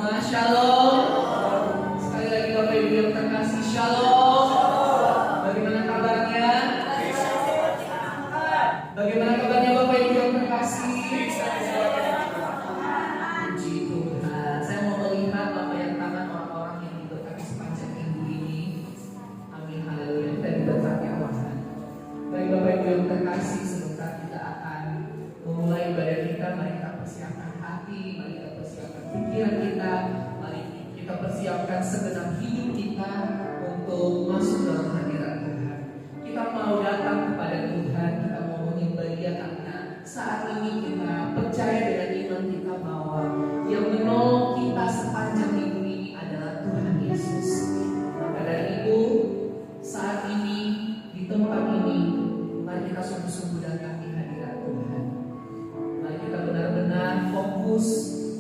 semua, shalom. Sekali lagi Bapak Ibu yang terkasih, shalom. Bagaimana kabarnya? Bagaimana kabarnya Bapak Ibu yang terkasih? Puji Tuhan. Saya mau melihat Bapak yang tangan orang-orang yang diberkati sepanjang minggu ini. Amin, haleluya. Kita diberkati awasan. Baik Bapak Ibu yang terkasih, sebentar kita akan memulai ibadah kita. Mari kita persiapkan hati, mari kita persiapkan pikiran kita, mari kita persiapkan segenap hidup kita untuk masuk dalam hadirat Tuhan. Kita mau datang kepada Tuhan, kita mau menyembah Dia karena saat ini kita percaya dengan iman kita bahwa yang menolong kita sepanjang minggu ini adalah Tuhan Yesus. Maka dari itu, saat ini di tempat ini, mari kita sungguh-sungguh datang di hadirat Tuhan. Mari kita benar-benar fokus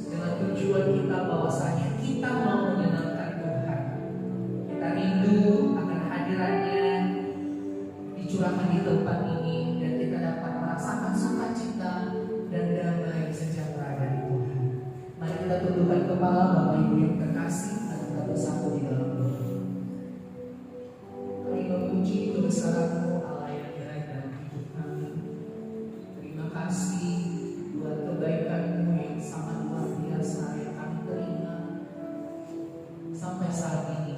dengan tujuan kita bahwasanya kita mau menyenangkan Tuhan. Kita rindu akan hadiratnya dicurahkan di tempat ini dan kita dapat merasakan sukacita dan damai sejahtera dari Tuhan. Mari kita tundukkan kepala Bapak Ibu yang terkasih dan kita bersatu di dalam doa. Kami memuji kebesaran-Mu Allah yang baik dalam hidup kami. Terima kasih buat kebaikan-Mu yang sangat luar biasa yang kami terima sampai saat ini.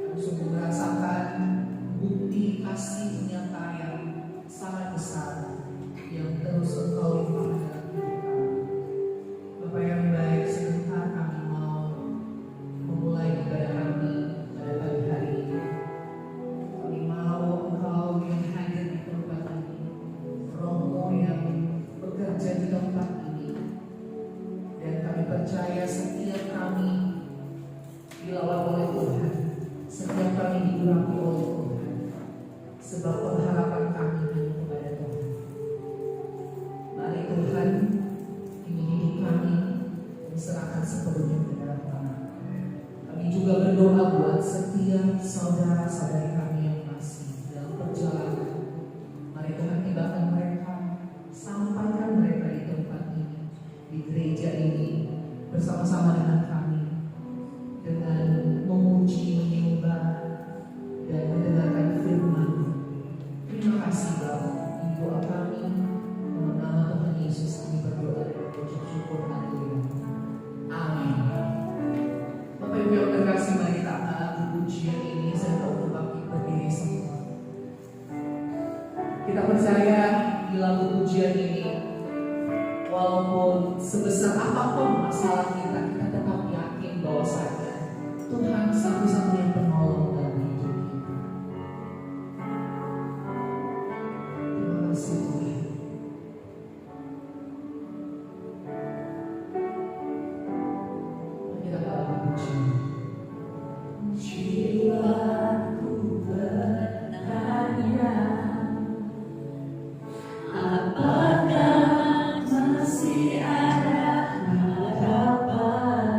Kami sungguh merasakan bukti kasih nyata yang sangat besar yang terus Engkau limpahkan dalam hidup kami. Bapak yang baik, sebentar kami mau memulai ibadah kami pada pagi hari ini. Kami mau Engkau yang hadir di tempat ini, Roh-Mu yang bekerja di tempat ini, dan kami percaya setiap kami dilawat oleh Tuhan, setiap kami diurapi oleh Tuhan, sebab pengharapan kami hanya kepada Tuhan. Mari Tuhan, ini hidup kami diserahkan sepenuhnya ke dalam tangan. Kami juga berdoa buat setiap saudara-saudari kami yang masih dalam perjalanan. Mari Tuhan tibakan mereka, sampaikan mereka di tempat ini, di gereja ini, bersama-sama dengan kami, dengan memuji, menyembah, dan mendengarkan firman. Terima kasih Bapak, di doa kami, dalam nama Tuhan Yesus kami berdoa dan mengucap syukur. Haleluya. Amin. Bapak Ibu yang terkasih, mari kita angkat pujian ini. Saya tahu Bapak berdiri semua. Kita percaya di lagu pujian ini, walaupun sebesar apapun masalah kita, kita tetap yakin bahwasanya Tuhan satu-satunya penolong dalam hidup kita. Terima kasih Tuhan. Kita lagu pujian. Jiwaku bertanya, apakah masih ada harapan?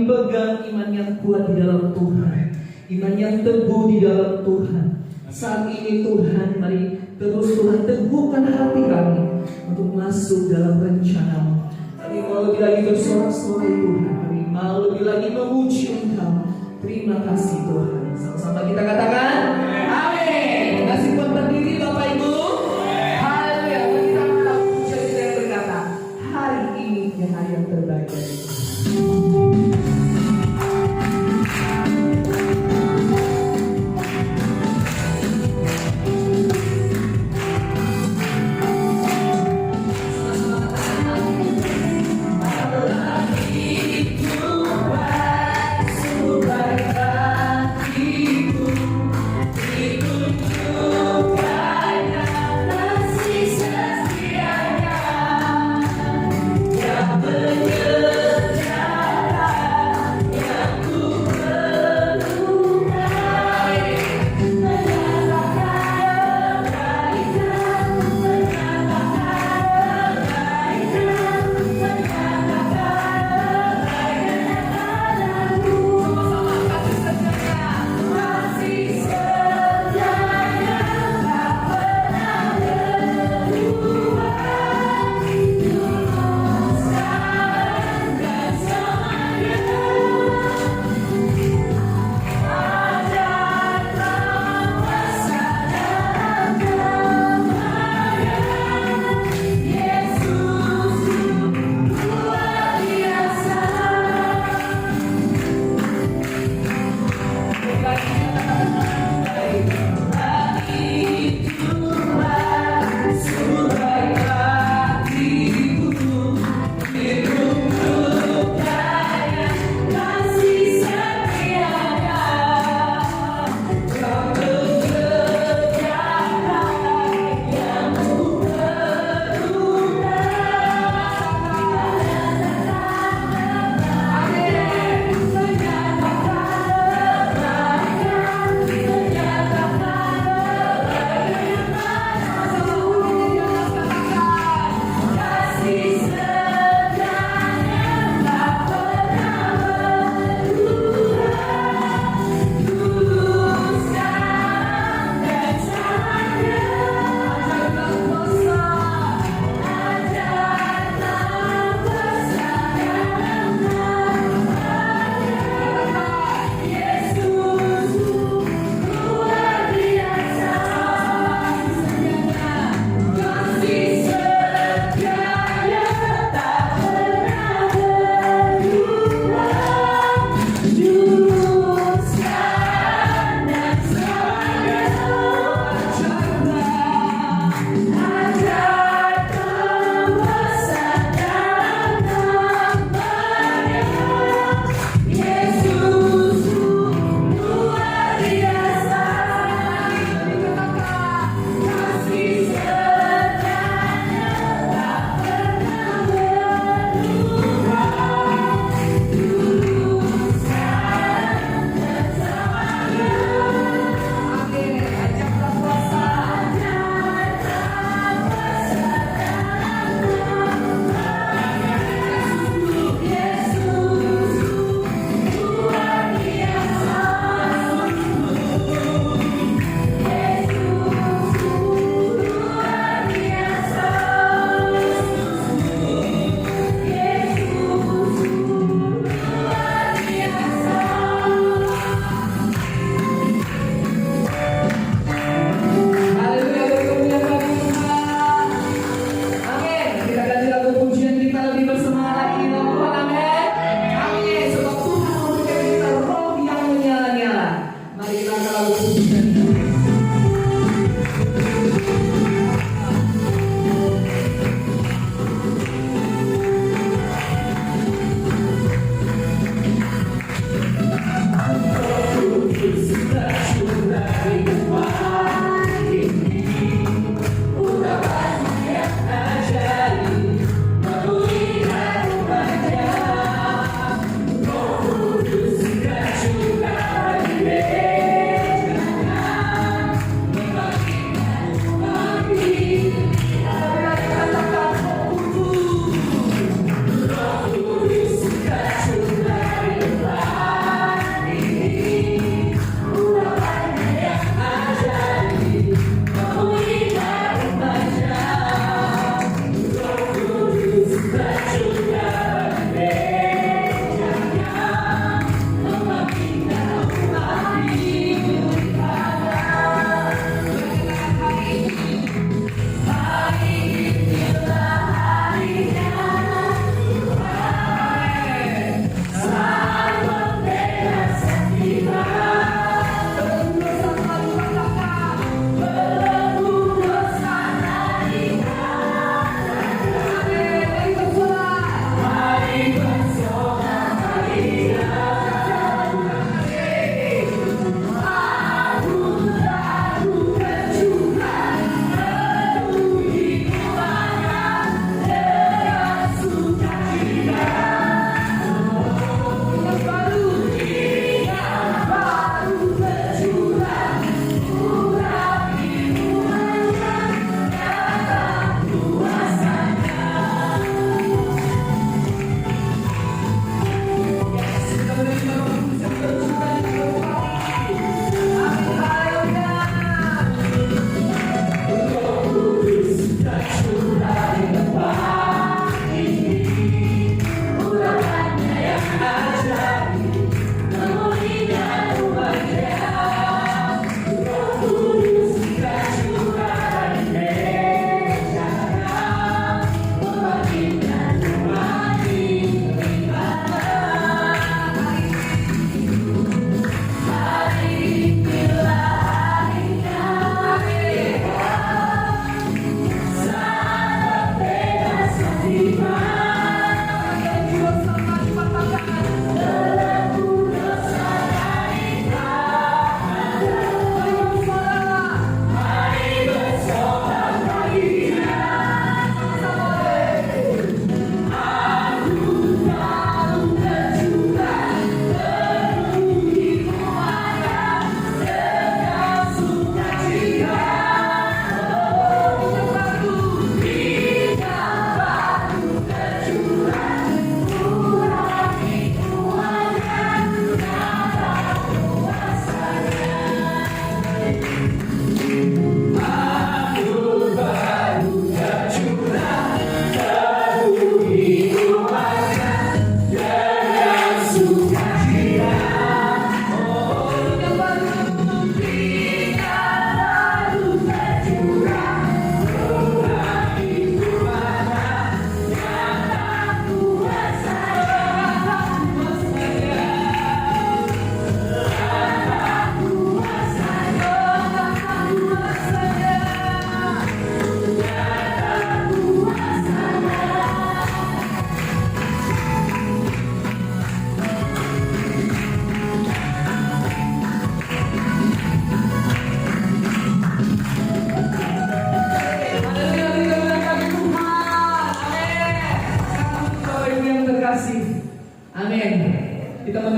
pegang iman yang kuat di dalam Tuhan, iman yang teguh di dalam Tuhan. Saat ini Tuhan, mari terus Tuhan teguhkan hati kami untuk masuk dalam rencana-Mu. Kami mau lebih lagi bersorak-sorai Tuhan, kami mau lebih lagi memuji Engkau. Terima kasih Tuhan. Sama-sama kita katakan amin. Kasih buat berdiri Bapak Ibu. Haleluya. Bagi kita puja kita yang berkata, hari ini yang hari yang terbaik dari Tuhan.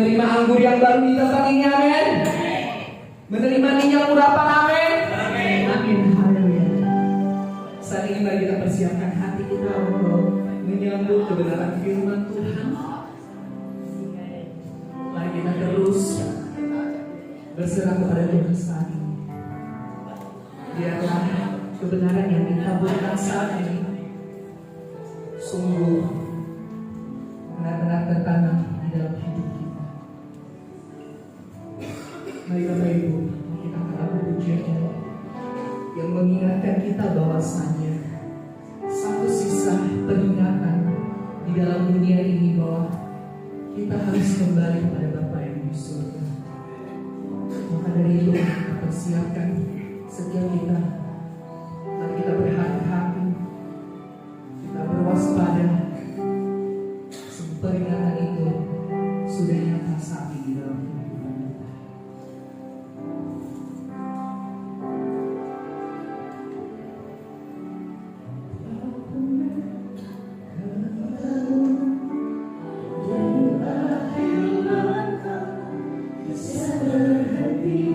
menerima anggur yang baru di tempat ini, amin. Menerima minyak urapan, amin. Amin, haleluya. Saat ini mari kita persiapkan hati kita untuk menyambut kebenaran firman Tuhan. Mari kita terus berserah kepada Tuhan saat ini. Biarlah kebenaran yang ditaburkan saat ini sungguh benar-benar tertanam di dalam hidup kita. Mari Bapak Ibu, kita angkat pujian yang mengingatkan kita bahwasannya satu sisa peringatan di dalam dunia ini bahwa kita harus kembali kepada Bapa yang di surga. Maka dari itu kita persiapkan setiap kita. Mari kita berhati-hati, kita berwaspada. Peringatan itu sudah nyata saat ini dalam kehidupan kita. Bisa berhenti,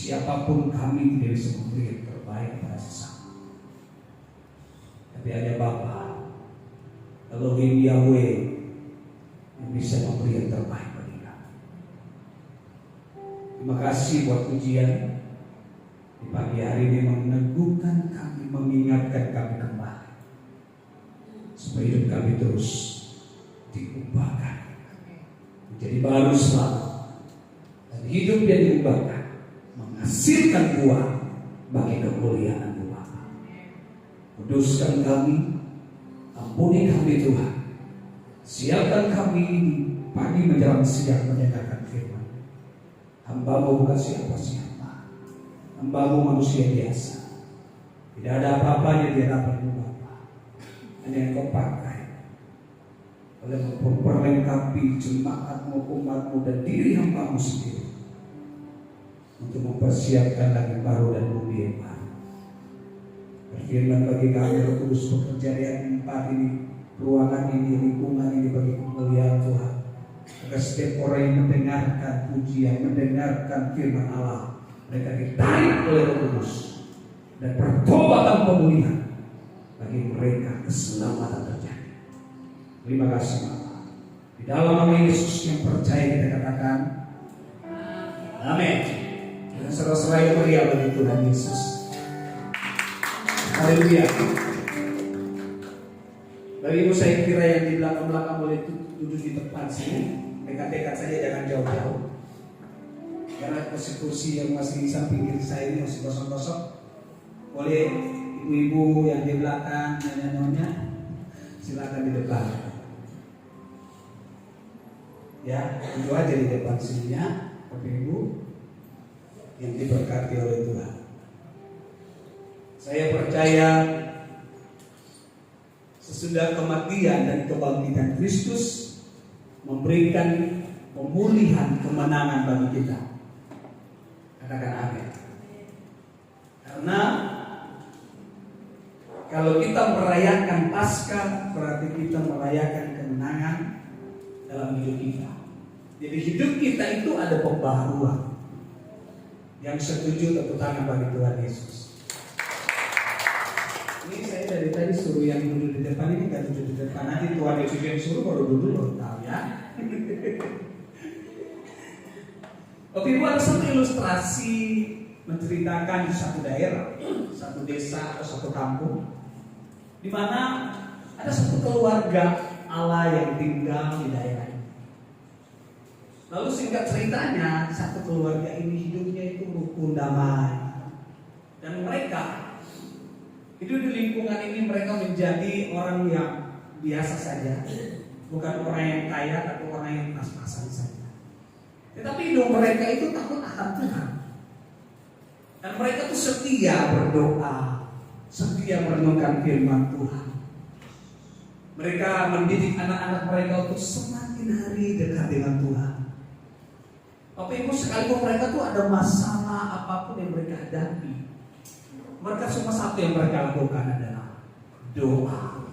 Siapapun kami tidak bisa memberi yang terbaik pada sesama. Tapi ada Bapa, Elohim Yahweh, yang bisa memberi yang terbaik bagi kami. Terima kasih buat pujian di pagi hari ini, meneguhkan kami, mengingatkan kami kembali, supaya hidup kami terus diubahkan menjadi baru selalu, dan hidup yang diubahkan menghasilkan buah bagi kemuliaan Bapa. Kuduskan kami, ampuni kami Tuhan, siapkan kami ini pagi menjelang siang mendengarkan firman. Hamba-Mu bukan siapa-siapa, hamba-Mu manusia biasa, tidak ada apa-apanya di hadapan-Mu Bapa. Hanya yang Kau pakai oleh memperlengkapi jemaat-Mu, umat-Mu, dan diri hamba-Mu sendiri untuk mempersiapkan langit baru dan bumi yang baru. Firman bagi kami Roh Kudus bekerja di tempat ini, ruangan ini, lingkungan ini bagi kemuliaan Tuhan. Agar setiap orang yang mendengarkan pujian, mendengarkan firman Allah, mereka ditarik oleh Roh Kudus dan pertobatan pemulihan bagi mereka, keselamatan terjadi. Terima kasih Bapak. Di dalam nama Yesus yang percaya kita katakan amin. Dan seru-seru yang meriah bagi Tuhan Yesus. Haleluya. Bagi ibu saya kira yang di belakang-belakang boleh duduk di depan sini. Dekat-dekat saja, jangan jauh-jauh. Karena kursi-kursi yang masih di samping kiri saya ini masih kosong-kosong. Boleh ibu-ibu yang di belakang, nyonya-nyonya, silakan di depan. Ya, itu aja di depan sininya, Bapak Ibu yang diberkati oleh Tuhan. Saya percaya sesudah kematian dan kebangkitan Kristus memberikan pemulihan, kemenangan bagi kita. Katakan amin. Karena kalau kita merayakan Paskah, berarti kita merayakan kemenangan dalam hidup kita. Jadi hidup kita itu ada pembaharuan. Yang setuju tepuk tangan bagi Tuhan Yesus. Ini saya dari tadi suruh yang duduk di depan ini gak duduk di depan. Nanti Tuhan Yesus yang suruh baru tahu ya. Oke, Ibu, ada satu ilustrasi menceritakan di satu daerah, satu desa atau satu kampung, di mana ada satu keluarga Allah yang tinggal di daerah ini. Lalu singkat ceritanya, satu keluarga ini hidupnya itu rukun damai, dan mereka hidup di lingkungan ini. Mereka menjadi orang yang biasa saja, bukan orang yang kaya atau orang yang pas-pasan saja. Tetapi hidup mereka itu takut akan Tuhan. Dan mereka tuh setia berdoa, setia merenungkan firman Tuhan. Mereka mendidik anak-anak mereka untuk semakin hari dekat dengan Tuhan. Bapak Ibu, sekalipun mereka tuh ada masalah apapun yang mereka hadapi, mereka cuma satu yang mereka lakukan adalah doa,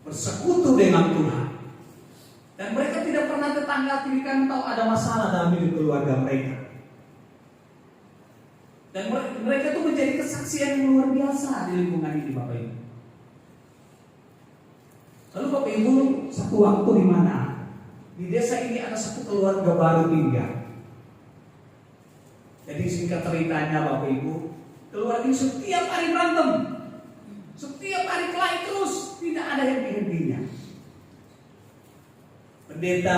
bersekutu dengan Tuhan. Dan mereka tidak pernah tetangga kiri kanan tahu ada masalah dalam hidup keluarga mereka. Dan mereka itu menjadi kesaksian yang luar biasa di lingkungan ini, Bapak Ibu. Lalu Bapak Ibu, satu waktu di mana di desa ini ada satu keluarga baru tinggal. Jadi singkat ceritanya Bapak Ibu, keluarga ini setiap hari berantem, setiap hari kelahi terus, tidak ada henti-hentinya. Pendeta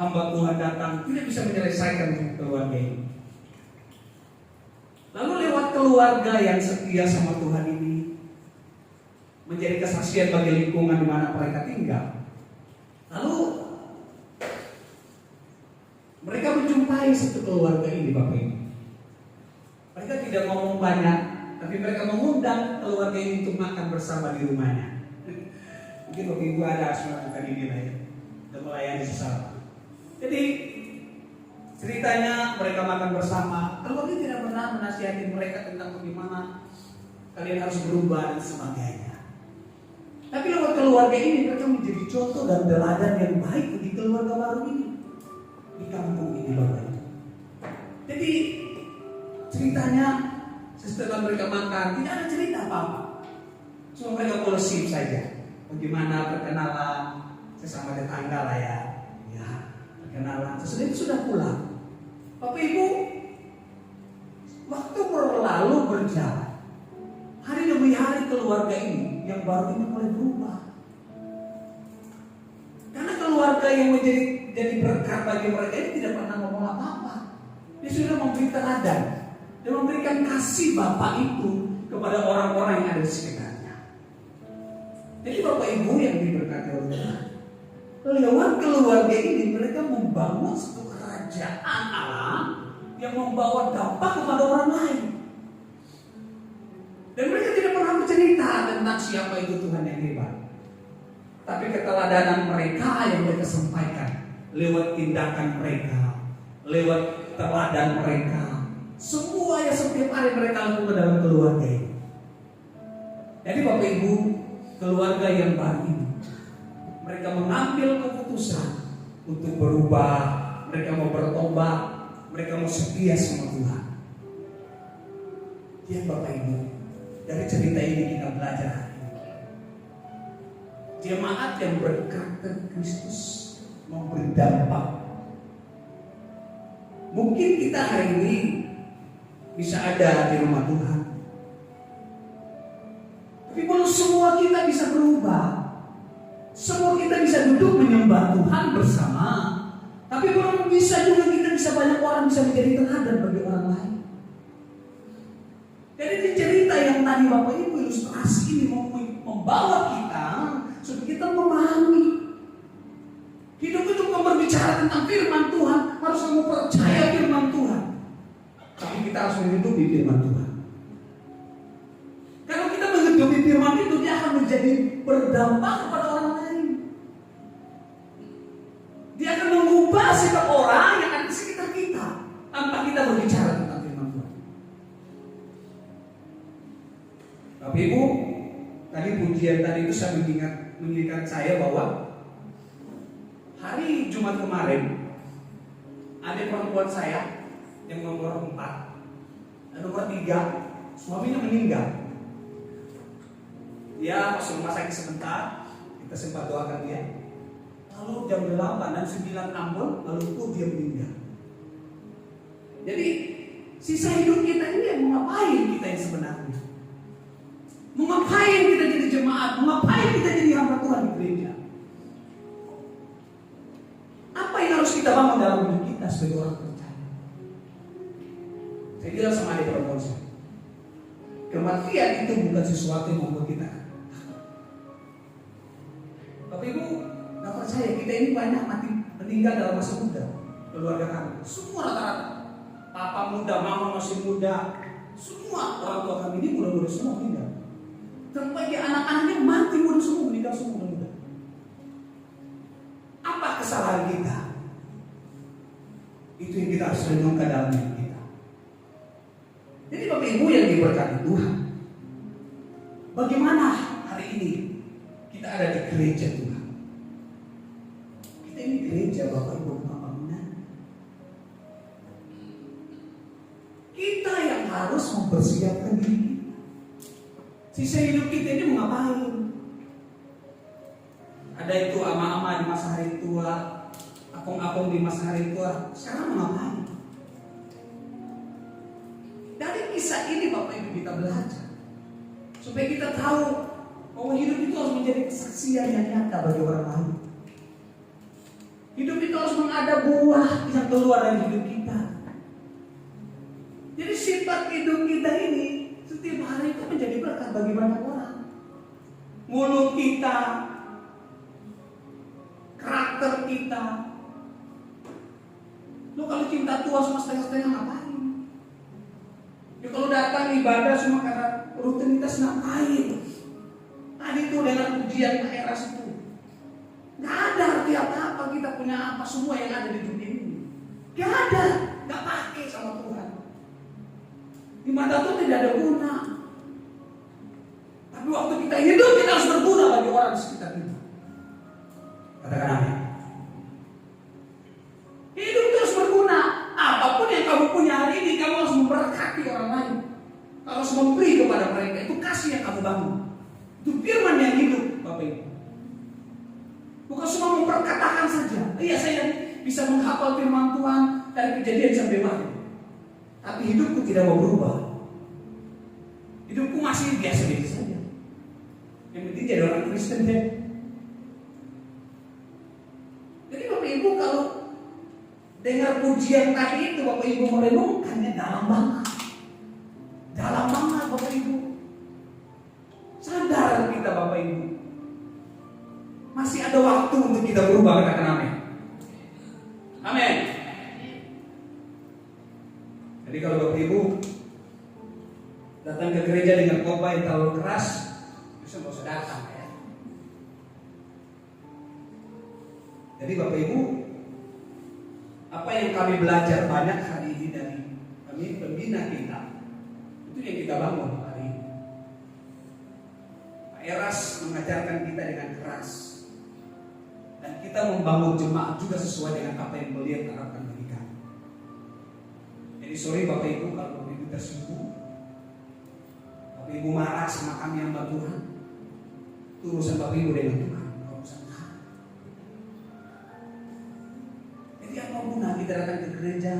hamba Tuhan datang tidak bisa menyelesaikan keluarga ini. Lalu lewat keluarga yang setia sama Tuhan ini menjadi kesaksian bagi lingkungan di mana mereka tinggal. Lalu mereka menjumpai satu keluarga ini, Bapak Ibu. Mereka tidak ngomong banyak, tapi mereka mengundang keluarga ini untuk makan bersama di rumahnya. Mungkin Bapak Ibu ada melakukan ini lah ya, dan melayani sesama. Jadi ceritanya mereka makan bersama. Keluarga tidak pernah menasihati mereka tentang bagaimana kalian harus berubah dan sebagainya. Tapi lewat keluarga ini mereka menjadi contoh dan teladan yang baik bagi keluarga baru ini di kampung ini, Bapak Ibu. Jadi ceritanya setelah mereka makan tidak ada cerita apa-apa, cuma mereka gosip saja bagaimana perkenalan sesama tetangga lah ya, perkenalan. Sesudah itu sudah pulang. Bapak Ibu, waktu berlalu berjalan, hari demi hari keluarga ini yang baru ini mulai berubah. Karena keluarga yang jadi berkat bagi mereka ini tidak pernah ngomong apa-apa. Dia sudah memberi teladan dan memberikan kasih Bapak itu kepada orang-orang yang ada di sekitarnya. Jadi Bapak Ibu yang diberkati oleh Tuhan, lewat keluarga ini mereka membangun satu kerajaan Allah yang membawa dampak kepada orang lain. Dan mereka tidak pernah bercerita tentang siapa itu Tuhan yang hebat. Tapi keteladanan mereka yang mereka sampaikan lewat tindakan mereka, lewat teladan mereka, semua yang setiap hari mereka lakukan dalam keluarga ini. Jadi Bapak Ibu, keluarga yang baru ini, mereka mengambil keputusan untuk berubah, mereka mau bertobat, mereka mau setia sama Tuhan. Ya Bapak Ibu, dari cerita ini kita belajar hari ini. Jemaat yang berkarakter Kristus memberi dampak. Mungkin kita hari ini bisa ada di rumah Tuhan, tapi belum semua kita bisa berubah. Semua kita bisa duduk menyembah Tuhan bersama, tapi belum bisa juga kita bisa banyak orang bisa menjadi teladan bagi orang lain. Jadi di cerita yang tadi Bapak Ibu ilustrasi ini membawa kita supaya kita memahami hidup itu bukan berbicara tentang firman Tuhan, harus kamu percaya firman Tuhan, tapi kita harus menghidupi firman Tuhan. Kalau kita menghidupi firman itu, dia akan menjadi berdampak kepada orang lain. Dia akan mengubah sikap orang yang ada di sekitar kita tanpa kita berbicara tentang firman Tuhan. Bapak Ibu, tadi pujian tadi itu saya mengingatkan saya bahwa hari Jumat kemarin ada perempuan saya yang nomor 4 dan nomor 3 suaminya meninggal. Dia masuk rumah sakit sebentar, kita sempat doakan dia. Lalu jam 8 dan 9 ambon, lalu dia meninggal. Jadi sisa hidup kita ini yang mengapain kita yang sebenarnya? Mengapain kita jadi jemaat? Mengapain kita jadi hamba Tuhan di gereja? Apa yang harus kita bangun dalam hidup kita sebagai orang percaya? Saya bilang sama adik perempuan saya, kematian itu bukan sesuatu yang membuat kita. Bapak Ibu, nggak percaya kita ini banyak mati meninggal dalam masa muda. Keluarga kami, semua rata-rata, papa muda, mama masih muda, semua orang tua kami ini muda-muda semua meninggal. Terbaik anak-anaknya mati muda semua, meninggal semua muda-muda. Apa kesalahan kita? Itu yang kita harus renungkan dalam hidup kita. Jadi Bapak Ibu yang diberkati Tuhan, bagaimana hari ini kita ada di gereja Tuhan? Kita ini gereja Bapak Ibu bangunan. Kita yang harus mempersiapkan diri kita. Sisa hidup kita ini mau ngapain? Ada itu ama-ama di masa hari tua, akong-akong di masa hari tua. Sekarang mau ngapain? Dari kisah ini Bapak Ibu kita belajar supaya kita tahu bahwa hidup itu harus menjadi kesaksian yang nyata bagi orang lain. Hidup itu harus mengada buah yang keluar dari hidup kita. Jadi sifat hidup kita ini setiap hari itu menjadi berkat bagi banyak orang. Mulut kita, karakter kita. Lo kalau cinta tua semua setengah-setengah ngapain? Ya kalau datang ibadah semua karena rutinitas ngapain? Tadi itu dengan ujian keras itu, nggak ada arti apa-apa kita punya apa semua yang ada di dunia ini. Nggak ada, nggak pakai sama Tuhan. Di mata Tuhan tidak ada guna. Tapi waktu kita hidup kita harus berguna bagi orang di sekitar kita. Katakan amin. Hidup terus berguna. Apapun yang kamu punya hari ini, kamu harus memberkati orang lain. Kamu harus memberi kepada mereka. Itu kasih yang kamu bangun. Itu firman yang hidup, Bapak Ibu. Bukan cuma memperkatakan saja. Iya, saya bisa menghafal firman Tuhan dari Kejadian sampai Wahyu. Tapi hidupku tidak mau berubah. Hidupku masih biasa-biasa saja. Yang penting jadi orang Kristen deh. Jadi Bapak Ibu kalau dengar pujian tadi itu, Bapak Ibu merenungkannya dalam banget. Dalam banget Bapak Ibu. Sadar kita Bapak Ibu. Masih ada waktu untuk kita berubah, katakan amin. Amin. Jadi kalau Bapak Ibu datang ke gereja dengan khotbah yang terlalu keras, bisa nggak usah datang ya. Jadi Bapak Ibu, apa yang kami belajar banyak hari ini dari kami pembina kita, itu yang kita bangun hari ini. keras, mengajarkan kita dengan keras. Dan kita membangun jemaat juga sesuai dengan apa yang beliau harapkan bagi kami. Jadi sorry Bapak Ibu kalau Bapak Ibu tersinggung, Bapak Ibu marah sama kami hamba Tuhan, itu urusan Bapak Ibu dengan Tuhan, bukan urusan kami. Jadi apa guna kita datang ke gereja,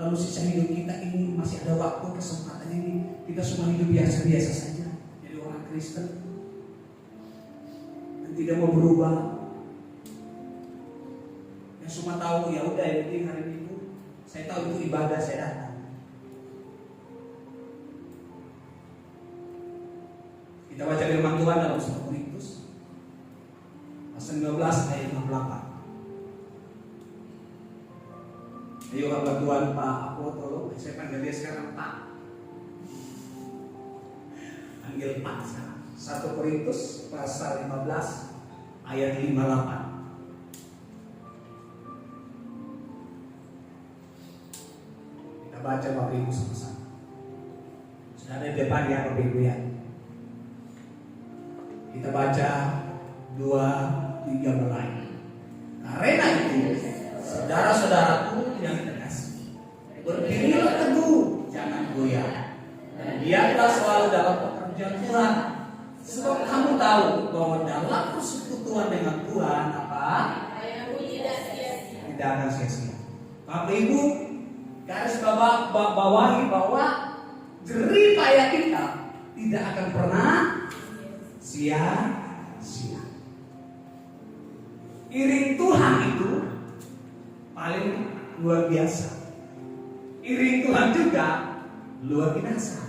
lalu sisa hidup kita ini masih ada waktu, kesempatan ini kita semua hidup biasa-biasa saja, jadi orang Kristen dan tidak mau berubah. Yang semua tahu ya udah, yang penting hari Minggu saya tahu itu ibadah, saya datang. Kita baca firman Tuhan dalam 1 Korintus pasal 15 ayat 68. Ayo hamba Tuhan Pak Apo, tolong saya panggil dia sekarang Pak. Panggil Pak sekarang. 1 Korintus pasal 15 ayat 58. Kita baca Bapak Ibu sama-sama. Sudah ada di depan ya Bapak Ibu ya. Kita baca 2-3 mulai. Karena itu, saudara-saudaraku yang terkasih, berdirilah teguh, jangan goyah, dan biarlah selalu dalam pekerjaan Tuhan. Sebab kamu tahu bahwa dalam persekutuan dengan Tuhan tidak akan sia-sia. Bapak Ibu, garis bawahi bahwa jerih payah kita tidak akan pernah sia-sia. Iring Tuhan itu paling luar biasa. Iring Tuhan juga luar biasa.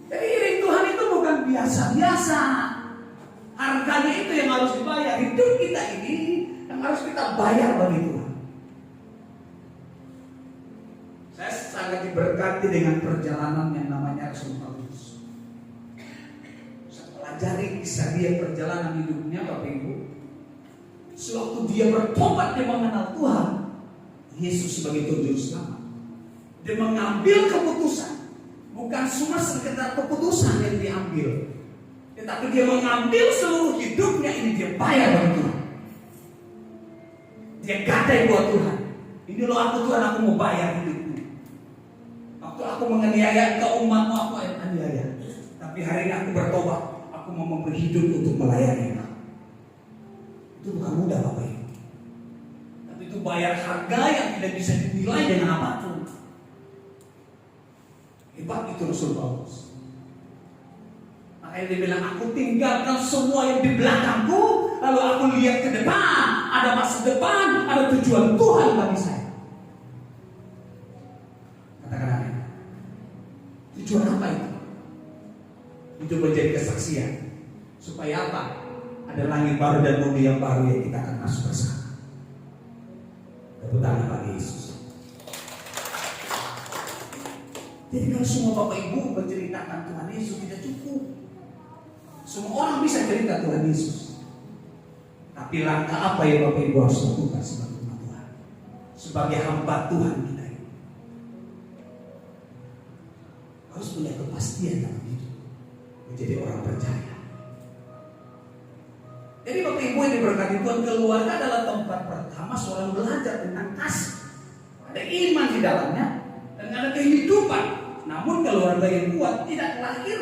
Jadi iring Tuhan itu bukan biasa-biasa. Harganya itu yang harus dibayar. Hidup kita ini yang harus kita bayar bagi Tuhan. Saya sangat diberkati dengan perjalanan yang namanya Rasul Paulus. Saya pelajari kisah dia, perjalanan hidupnya Bapak Ibu. Sewaktu dia bertobat, dia mengenal Tuhan Yesus sebagai Tuhan Juru Selamat. Dia mengambil keputusan, bukan cuma sekedar keputusan yang diambil, tetapi dia mengambil seluruh hidupnya ini dia bayar bagi Tuhan. Dia gadai buat Tuhan. Ini loh aku Tuhan, aku mau bayar hidupku. Waktu aku menganiaya engkau umatmu, aku aniaya. Tapi hari ini aku bertobat, aku mau memberi hidup untuk melayani engkau. Itu bukan mudah Bapak Ibu. Tapi itu bayar harga yang tidak bisa dinilai dengan apapun. Hebat itu Rasul Paulus. Makanya dia bilang, aku tinggalkan semua yang di belakangku, lalu aku lihat ke depan. Ada masa depan, ada tujuan Tuhan bagi saya. Katakan amin. Tujuan apa itu? Itu menjadi kesaksian. Supaya apa? Ada langit baru dan bumi yang baru yang kita akan masuk bersama. Tepuk tangan bagi Yesus. Jadi kalau semua Bapak Ibu menceritakan Tuhan Yesus tidak cukup. Semua orang bisa cerita Tuhan Yesus. Tapi langkah apa yang Bapak Ibu harus lakukan sebagai umat Tuhan, sebagai hamba Tuhan kita ini? Harus punya kepastian dalam hidup, menjadi orang percaya. Jadi Bapak Ibu yang diberkati Tuhan, keluarga adalah tempat pertama seorang belajar tentang kasih. Ada iman di dalamnya dan ada kehidupan. Namun keluarga yang kuat tidak lahir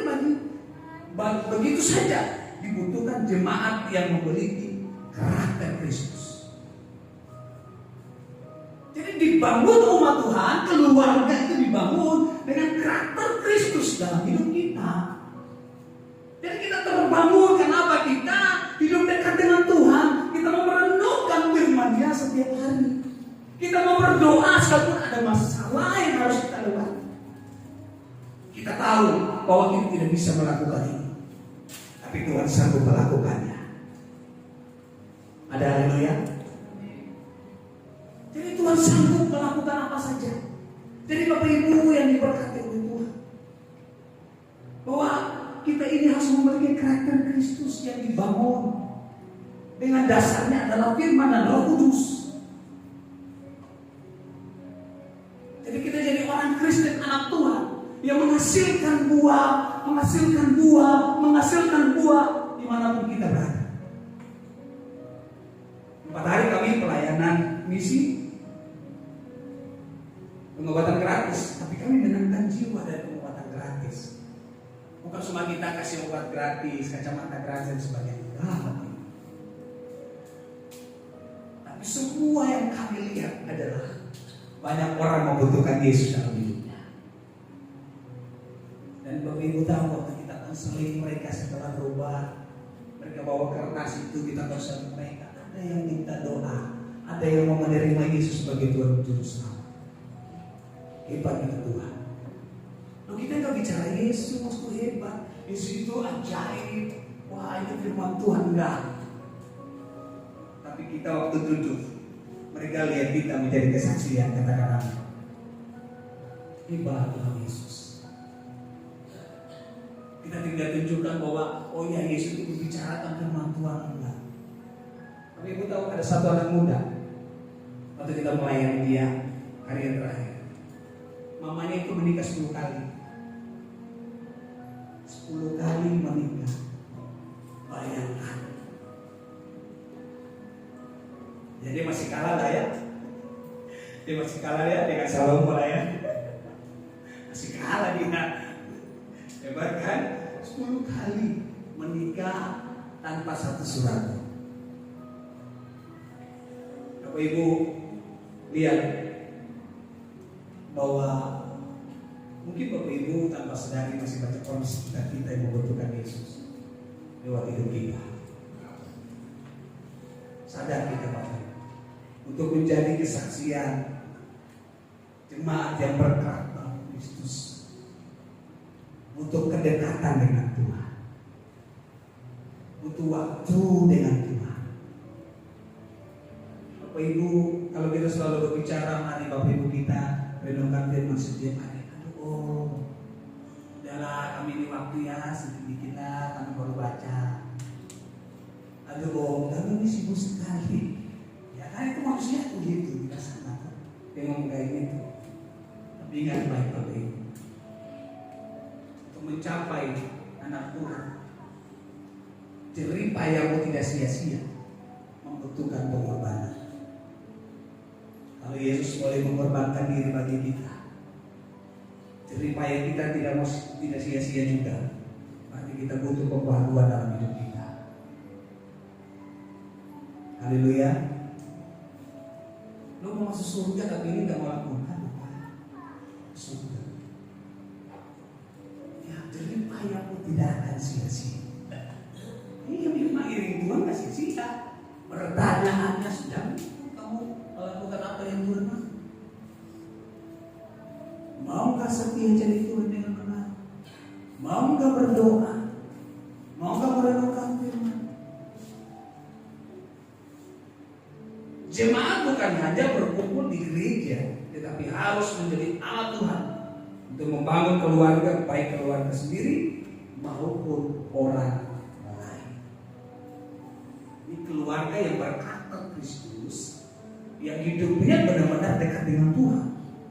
begitu saja. Dibutuhkan jemaat yang memiliki karakter Kristus. Jadi dibangun umat Tuhan, keluarga itu dibangun dengan karakter Kristus dalam hidup kita. Jadi kita terbangun, kenapa? Kita hidup dekat dengan Tuhan. Kita mau merenungkan firman Dia setiap hari. Kita mau berdoa sekalipun ada masalah yang harus kita lewati. Kita tahu bahwa kita tidak bisa melakukan ini, tapi Tuhan sanggup melakukannya. Ada haleluya. Jadi Tuhan sanggup melakukan apa saja. Jadi Bapak Ibu yang diberkati oleh Tuhan, bahwa kita ini harus memiliki karakter Kristus yang dibangun dengan dasarnya adalah firman dan Roh Kudus. Jadi kita jadi orang Kristen, anak Tuhan yang menghasilkan buah menghasilkan buah dimanapun kita berada. 4 hari kami pelayanan misi, pengobatan gratis, tapi kami menangkan jiwa dari pengobatan gratis. Bukan cuma kita kasih obat gratis, kacamata gratis dan sebagainya. Tapi semua yang kami lihat adalah banyak orang membutuhkan Yesus dalam hidupnya. Dan Bapak Ibu tahu waktu kita konseling mereka setelah berubah, mereka bawa kertas itu, kita konseling mereka. Ada yang minta doa, ada yang mau menerima Yesus sebagai Tuhan Juru Selamat. Hebatnya Tuhan. Loh, kita nggak bicara Yesus itu hebat, Yesus itu ajaib, wah itu firman Tuhan, enggak. Tapi kita waktu duduk, mereka lihat kita menjadi kesaksian, katakan amin. Hebat Tuhan Yesus. Kita tidak tunjukkan bahwa oh ya Yesus itu berbicara tentang firman Tuhan, enggak. Tapi ibu tahu ada satu anak muda, waktu kita melayani dia hari yang terakhir, mamanya itu menikah 10 kali. 10 kali menikah. Bayangkan. Jadi masih kalah lah ya. Dia masih kalah ya dengan Salomo lah ya. Masih kalah dia. Hebat kan? 10 kali menikah tanpa satu surat. Bapak Ibu lihat bahwa mungkin Bapak Ibu tanpa sadari masih banyak orang di sekitar kita yang membutuhkan Yesus lewat hidup kita. Sadar kita Bapak, untuk menjadi kesaksian jemaat yang berkat dalam Kristus, butuh kedekatan dengan Tuhan, butuh waktu dengan Tuhan. Bapak Ibu, kalau kita selalu berbicara, mari Bapak Ibu kita renungkan firman setiap hari. Udahlah kami ini waktu ya sedikit lah, kami baru baca. Aduh, kami ini sibuk sekali. Ya kan itu manusia begitu, tidak sama dengan kayak gitu. Tapi ingat baik Bapak Ibu, untuk mencapai anak Tuhan, jerih payahmu tidak sia-sia, membutuhkan pengorbanan. Kalau Yesus boleh mengorbankan diri bagi kita, jerih payah kita tidak sia-sia juga. Berarti kita butuh pembaharuan dalam hidup kita. Haleluya. Lo mau masuk surga tapi ini tidak mau lakukan apa? Surga. Ya, jerih payahmu tidak akan sia-sia. Ini memang iring Tuhan nggak sia-sia. Pertanyaannya sedang kamu melakukan apa yang Tuhan mau? Maukah setia jadi Tuhan dengan benar? Maukah berdoa? Maukah merenungkan firman? Jemaat bukan hanya berkumpul di gereja, tetapi harus menjadi alat Tuhan untuk membangun keluarga, baik keluarga sendiri maupun orang lain. Ini keluarga yang berkarakter Kristus, yang hidupnya benar-benar dekat dengan Tuhan,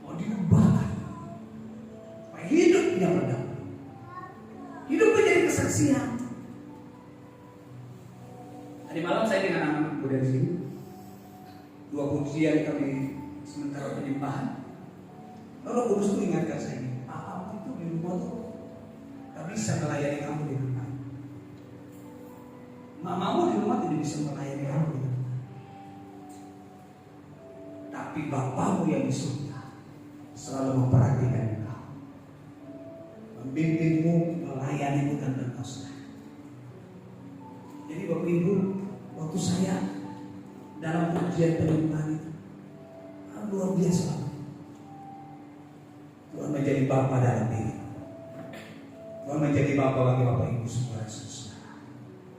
mau dikembangkan, hidupnya berdamai, hidup menjadi kesaksian. Tadi malam saya dengan anak-anak muda di sini, 2 pujian kami sementara penyembahan. Lalu Kudus itu ingatkan saya ini, papamu itu di rumah tuh gak bisa melayani kamu dengan baik. Mamamu di rumah tidak bisa melayani kamu dengan baik. Tapi Bapamu yang di surga selalu memperhatikan engkau, membimbingmu, melayanimu dan engkau senang. Jadi Bapak Ibu, waktu saya dalam ujian penyembahan itu luar biasa. Tuhan menjadi Bapa dalam diri. Tuhan menjadi Bapa bagi Bapak Ibu saudara-saudara.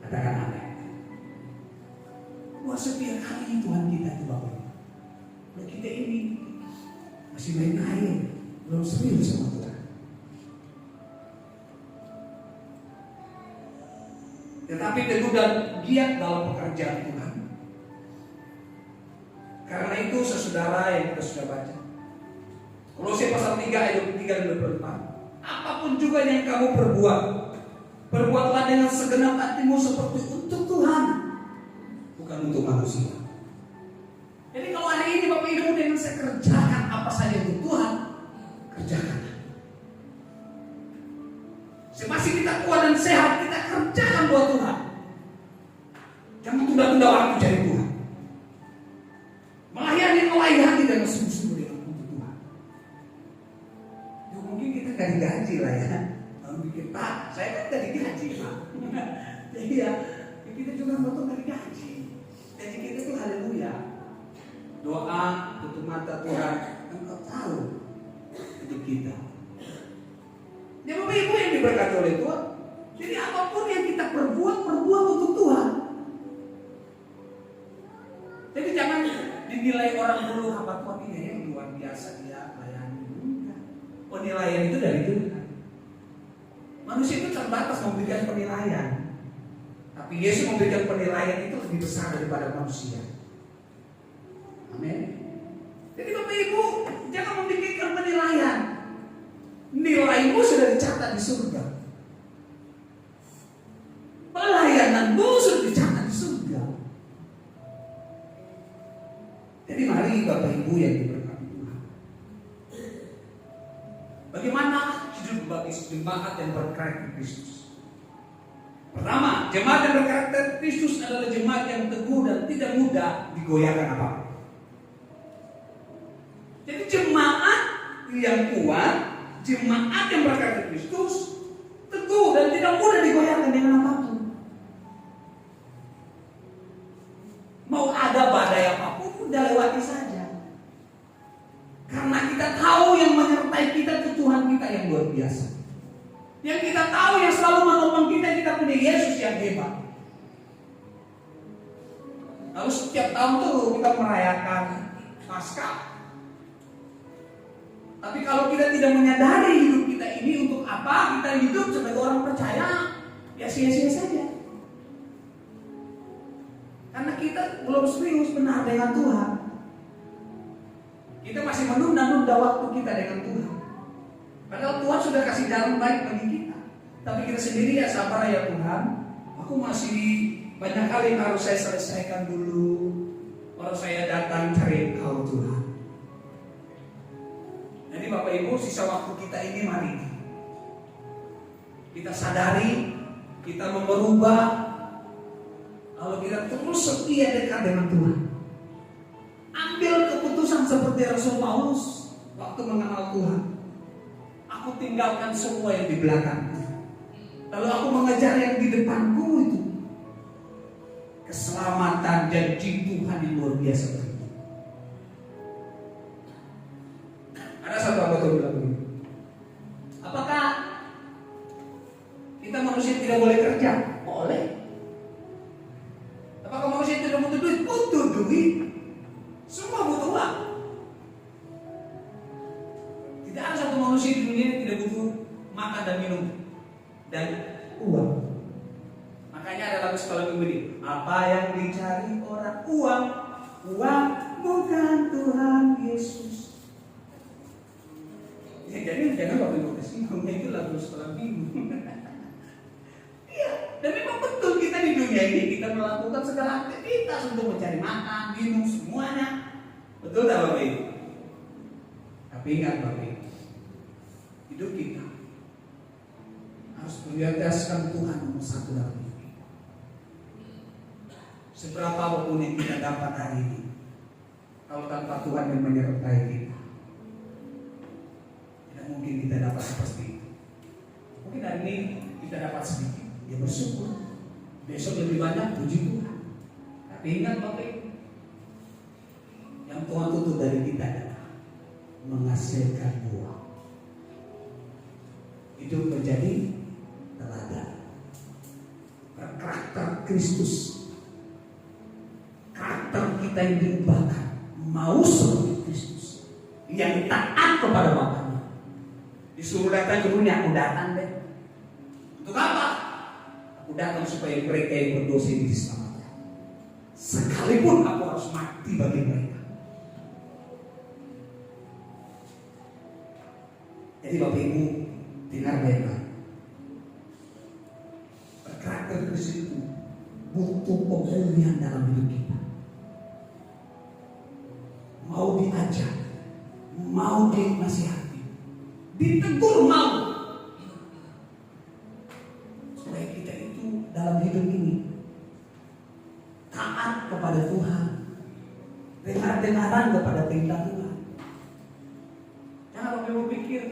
Katakan amin. Wah, setiap kali Tuhan kita itu Bapak Ibu. Nah, kita ini masih main air, belum serius sama Tuhan. Tetapi teguh dan giat dalam pekerjaan Tuhan. Karena itu saudara yang kita sudah baca, Kolose pasal 3 ayat 23 dan 24, Apapun juga yang kamu perbuat, perbuatlah dengan segenap hatimu seperti untuk Tuhan, bukan untuk manusia. Jadi kalau hari ini Bapak Ibu dengan saya kerjakan apa saja untuk Tuhan, kerjakan. Semasa kita kuat dan sehat, kita kerjakan buat Tuhan. Jangan tunda-tunda waktu cari Tuhan. Melayani dengan sungguh-sungguh dengan untuk Tuhan. Ya mungkin kita gak digaji lah ya. Kalau bikin Pak, saya kan gak digaji Pak. Jadi ya kita juga butuh gak digaji. Jadi kita tuh haleluya. Doa tutup mata Tuhan, Engkau tahu hidup kita. Ya Bapak Ibu yang diberkati oleh Tuhan. Jadi apapun yang kita perbuat untuk Tuhan. Jadi jangan dinilai orang dulu apa Tuhan ini yang luar biasa dia melayani. Penilaian itu dari Tuhan. Manusia itu terbatas memberikan penilaian. Tapi Yesus memberikan penilaian itu lebih besar daripada manusia. Amin. Jadi Bapak Ibu jangan memikirkan penilaian. Nilaimu sudah dicatat di surga. Pelayananmu sudah dicatat di surga. Jadi mari Bapak Ibu yang diberkati Tuhan. Bagaimana hidup bagi jemaat yang berkarakter Kristus? Pertama, jemaat yang berkarakter Kristus adalah jemaat yang teguh dan tidak mudah digoyahkan apa-apa. Jadi jemaat yang kuat, jemaat yang berkarakter Kristus, teguh dan tidak mudah digoyahkan dengan apapun. Mau ada badai apapun, udah lewati saja. Karena kita tahu yang menyertai kita itu Tuhan kita yang luar biasa. Yang kita tahu yang selalu menolong kita punya Yesus yang hebat. Lalu setiap tahun tuh kita merayakan Paskah. Tapi kalau kita tidak menyadari hidup kita ini untuk apa, kita hidup sebagai orang percaya, ya sia-sia saja. Karena kita belum serius benar dengan Tuhan. Kita masih menunda-nunda waktu kita dengan Tuhan. Padahal Tuhan sudah kasih jalan baik bagi kita. Tapi kita sendiri ya sabar ya Tuhan. Aku masih banyak hal yang harus saya selesaikan dulu. Baru saya datang cari Engkau Tuhan. Jadi Bapak Ibu sisa waktu kita ini mari kita sadari, kita mau berubah. Kalau kita terus setia dekat dengan Tuhan, ambil keputusan seperti Rasul Paulus waktu mengenal Tuhan. Aku tinggalkan semua yang di belakangku, lalu aku mengejar yang di depanku itu. Keselamatan janji Tuhan yang luar biasa begitu. Ada satu anggota bilang begini, apakah kita manusia tidak boleh kerja? Boleh. Apakah manusia tidak butuh duit? Butuh duit. Semua butuh uang. Tidak ada satu manusia di dunia yang tidak butuh makan dan minum dan uang. Makanya ada lagu sekolah minggu ini. Apa yang dicari orang? Uang. Uang bukan Tuhan Yesus. Ya, jadi jangan Bapak Ibu kesinggungnya itu lagu sekolah minggu. Iya, dan memang betul kita di dunia ini kita melakukan segala aktivitas untuk mencari makan, minum, semuanya. Betul tak Bapak Ibu? Tapi ingat Bapak Ibu, hidup kita harus prioritaskan Tuhan nomor satu dalam hidup. Seberapa apapun yang kita dapat hari ini, kalau tanpa Tuhan yang menyertai kita, tidak mungkin kita dapat seperti itu. Mungkin hari ini kita dapat sedikit, ya bersyukur. Besok lebih banyak, puji Tuhan. Tapi ingat Bapak Ibu, yang Tuhan tuntut dari kita adalah menghasilkan buah. Hidup menjadi teladan. Berkarakter Kristus. Karakter kita yang diubahkan, mau seperti Kristus, yang taat kepada Bapaknya. Disuruh datang ke dunia, aku datang deh. Untuk apa? Aku datang supaya mereka yang berdosa ini diselamatkan. Sekalipun aku harus mati bagi mereka. Jadi Bapak Ibu, tidak karakter Kristus itu butuh pemulihan dalam hidup kita. Mau diajak, mau dinasihati, ditegur mau, supaya kita itu dalam hidup ini taat kepada Tuhan, dengar-dengaran kepada perintah Tuhan. Jangan Bapak Ibu pikir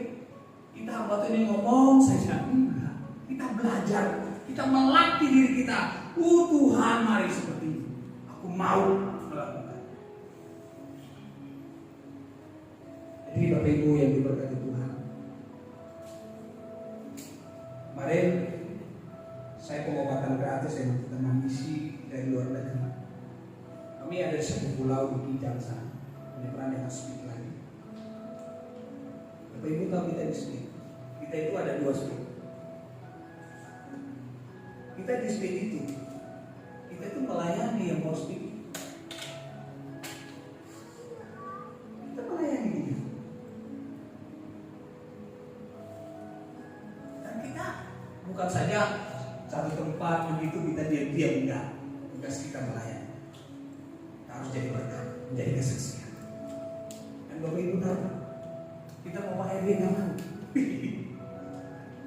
kita waktu ini ngomong saja, enggak. Kita belajar, kita melatih diri kita. Tuhan, mari seperti ini. Aku mau melakukan. Jadi Bapak Ibu yang diberkati Tuhan, kemarin saya pengobatan gratis yang teman misi dari luar negeri. Kami ada di satu pulau di Kijang sana. Ini pernah dengan speak lagi. Bapak Ibu tahu kita di speak. Kita itu ada 2 speak. Kita di speak itu, kita itu melayani yang mau speak. Kita melayani dia. Dan kita bukan saja satu tempat begitu kita diam-diam, enggak. Tugas kita melayani. Kita harus jadi berkat, menjadi kesaksian. Dan Bapak Ibu tahu, kita mau melayani dia nggak mau.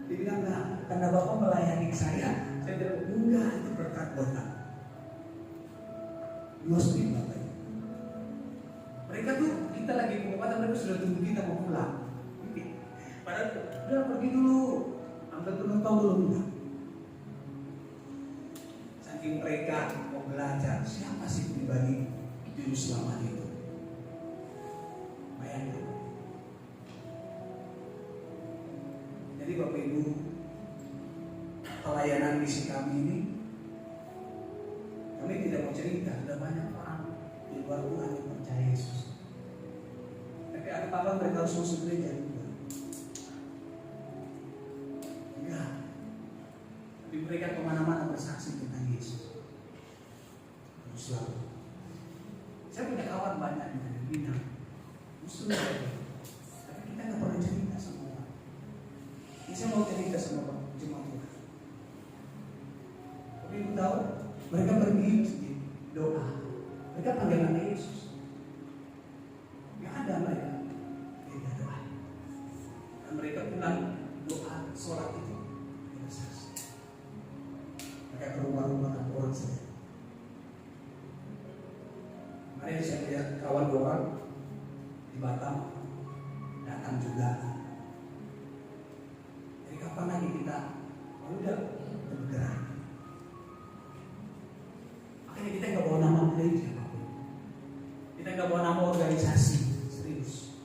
Dia bilang enggak, karena Bapak melayani saya bilang enggak, itu berkat buat aku. 2 speak Bapak Ibu. Mereka tuh, kita lagi pengobatan, mereka sudah tunggu kita mau pulang. Padahal udah pergi dulu, ambil penumpang dulu, enggak. Saking mereka mau belajar siapa sih pribadi juru selamat itu. Bayangkan. Jadi Bapak Ibu, pelayanan misi kami ini, kami tidak mau cerita, sudah banyak orang di luar Tuhan yang percaya Yesus. Tapi apakah mereka harus masuk gereja? Enggak. Tapi mereka kemana-mana bersaksi tentang Yesus. Terus selalu. Saya punya kawan banyak di Minang, Muslim, tapi kita nggak pernah cerita sama orang. Ini saya mau cerita sama jemaat Tuhan. Tapi ibu tahu, mereka pergi doa, mereka panggil nama Yesus. Nggak ada mereka, mereka doa. Dan mereka pulang doa, sholat itu, mereka saksi. Mereka ke rumah-rumah orang saja. Kemarin saya lihat kawan 2 orang di Batam datang juga. Jadi kapan lagi kita udah bergerak? Makanya kita nggak bawa nama gereja, kita nggak bawa nama organisasi, serius.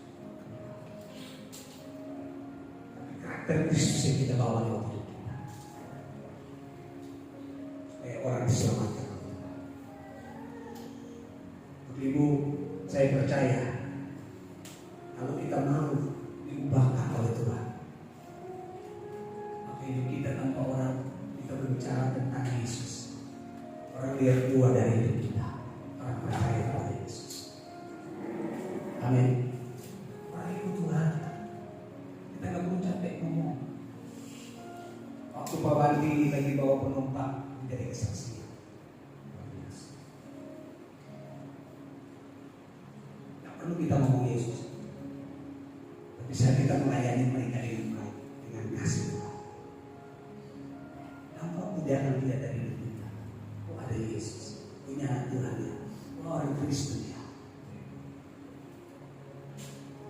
Tapi karakter Kristus yang kita bawa lewat hidup kita, supaya orang diselamatkan. Ibu, saya percaya kalau kita mau diubahkan oleh Tuhan, maka hidup kita tanpa orang kita berbicara tentang Yesus. Orang lihat keluar dari hidup kita, orang percaya kepada Yesus. Amin. Orang ikut Tuhan, kita nggak perlu capek ngomong. Waktu Pak Bandi lagi bawa penumpang menjadi kesaksian. Perlu kita ngomong Yesus, tapi saat kita melayani mereka dengan baik, dengan kasih Tuhan, dampak tidak akan dilihat dari hidup kita. Oh, ada Yesus, punya Tuhan ya, orang Kristus ya.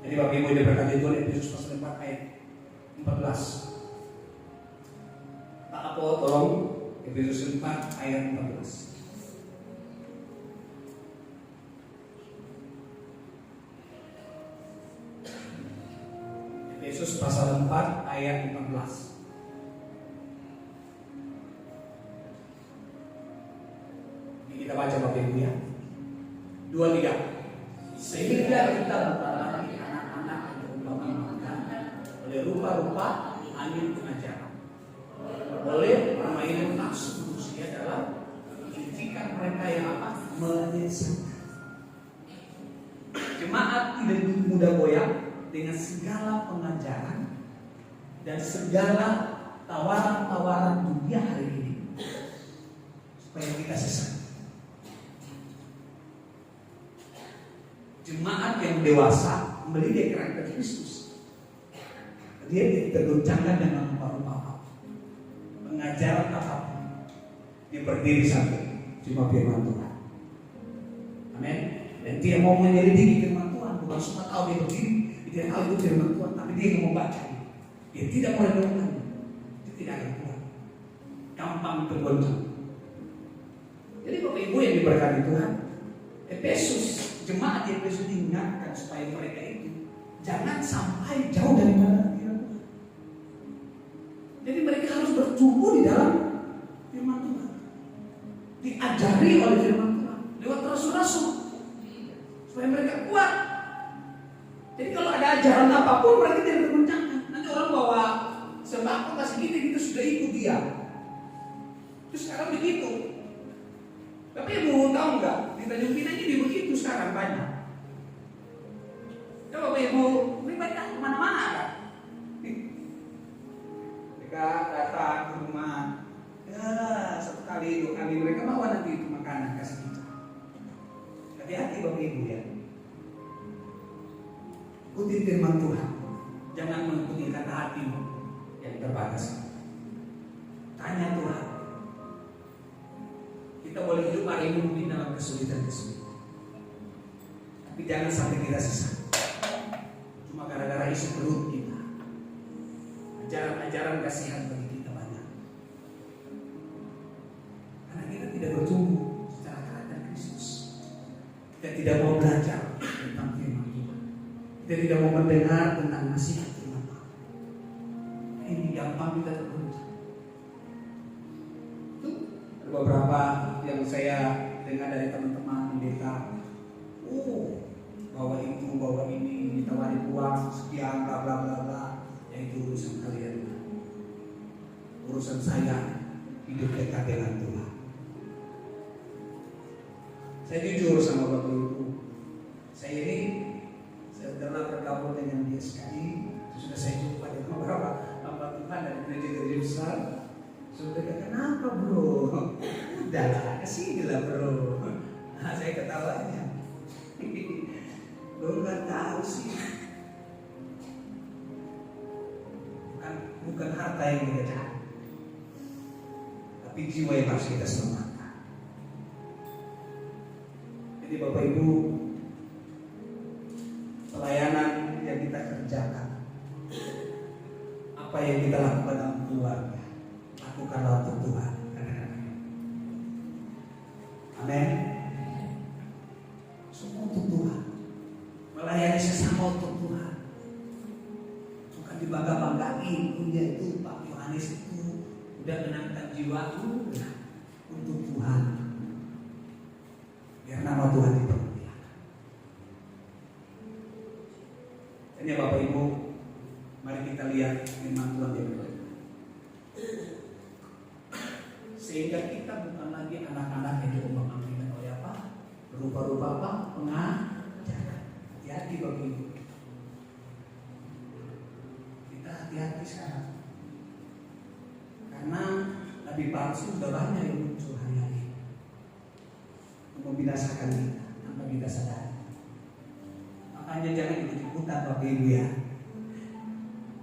Jadi Bapak Ibu yang berkati Tuhan, Efesus pasal 4 ayat 14. Tak apa, tolong Efesus 4 ayat 14. Yesus pasal 4 ayat 14. Ini kita baca Bapak Ibu ya. 2, 3. Sehingga kita bukan lagi anak-anak yang diumpamakan oleh rupa-rupa angin pengajaran, oleh permainan nafsu manusia dalam menjijikan mereka yang apa? Menyesatkan. Jemaat tidak mudah goyah dengan segala pengajaran dan segala tawaran-tawaran dunia hari ini kita sesat. Jemaat yang dewasa mendidik karakter Kristus. Dia ditergoncangkan dengan rupa-rupa pengajaran apapun. Dia berdiri sampai cuma firman Tuhan. Amin. Dan dia mau menyelidiki firman Tuhan, bukan cuma tahu dia berdiri, dia tahu itu firman Tuhan, tapi dia yang membaca. Dia tidak merenungkannya. Dia tidak akan kuat. Gampang tergoncang. Jadi Bapak Ibu yang diberkati Tuhan, Efesus, jemaat di Efesus diingatkan supaya mereka itu jangan sampai jauh dari firman Tuhan. Jadi mereka harus bertumbuh di dalam firman Tuhan, diajari oleh firman Tuhan lewat rasul-rasul supaya mereka kuat. Jadi kalau ada ajaran apapun mereka tidak tergoncangkan. Nanti orang bawa sembako kasih gitu sudah ikut dia. Terus sekarang begitu. Tapi Ibu tahu nggak, di Tanjung Pinang ini begitu sekarang banyak. Coba Ibu, ini banyak kemana-mana kan? Mereka datang ke rumah, ya 1 kali 2 kali mereka bawa nanti itu makanan kasih kita. Hati-hati Bapak Ibu ya. Ikuti firman Tuhan, jangan mengikuti kata hatimu yang terbatas. Tanya Tuhan. Kita boleh hidup hari ini mungkin dalam kesulitan-kesulitan, tapi jangan sampai kita sesat cuma gara-gara isi perut kita. Ajaran-ajaran kasihan bagi kita banyak, karena kita tidak bertumbuh secara karakter Kristus. Kita tidak mau belajar tentang firman Tuhan. Kita tidak mau mendengar tentang nasihat firman Tuhan. Ini gampang kita tergoncang. Beberapa yang saya dengar dari teman-teman pendeta, bawa itu, bawa ini, ditawarin uang sekian, bla bla bla bla. Ya itu urusan kalian. Urusan saya hidup dekat dengan Tuhan. Saya jujur sama Bapak Ibu, saya telah bergabung dengan dia sekali. Sudah saya jumpa dengan beberapa hamba Tuhan dari gereja-gereja besar. Sudah kenapa bro? Udahlah, kesinilah bro. Nah, saya ketawanya. Lo nggak tahu sih. Bukan harta yang kita cari, tapi jiwa yang harus kita selamatkan. Jadi Bapak Ibu, pelayanan yang kita kerjakan, apa yang kita lakukan dalam keluarga, lakukanlah untuk Tuhan. Amin. Semua untuk Tuhan. Melayani sesama untuk Tuhan. Bukan dibangga-banggain punya itu Pak Yohanes itu udah menangkan jiwaku untuk Tuhan. Biar nama Tuhan dipermuliakan. Dan ya Bapak Ibu, mari kita lihat firman Tuhan yang berbeda. Sehingga kita bukan lagi anak-anak yang diombang-ambingkan oleh apa? Rupa-rupa apa? Pengajaran. Hati-hati Bapak Ibu. Kita hati-hati sekarang. Karena nabi palsu sudah banyak yang muncul hari-hari untuk membinasakan kita tanpa kita sadari. Makanya jangan ikut-ikutan Bapak Ibu ya.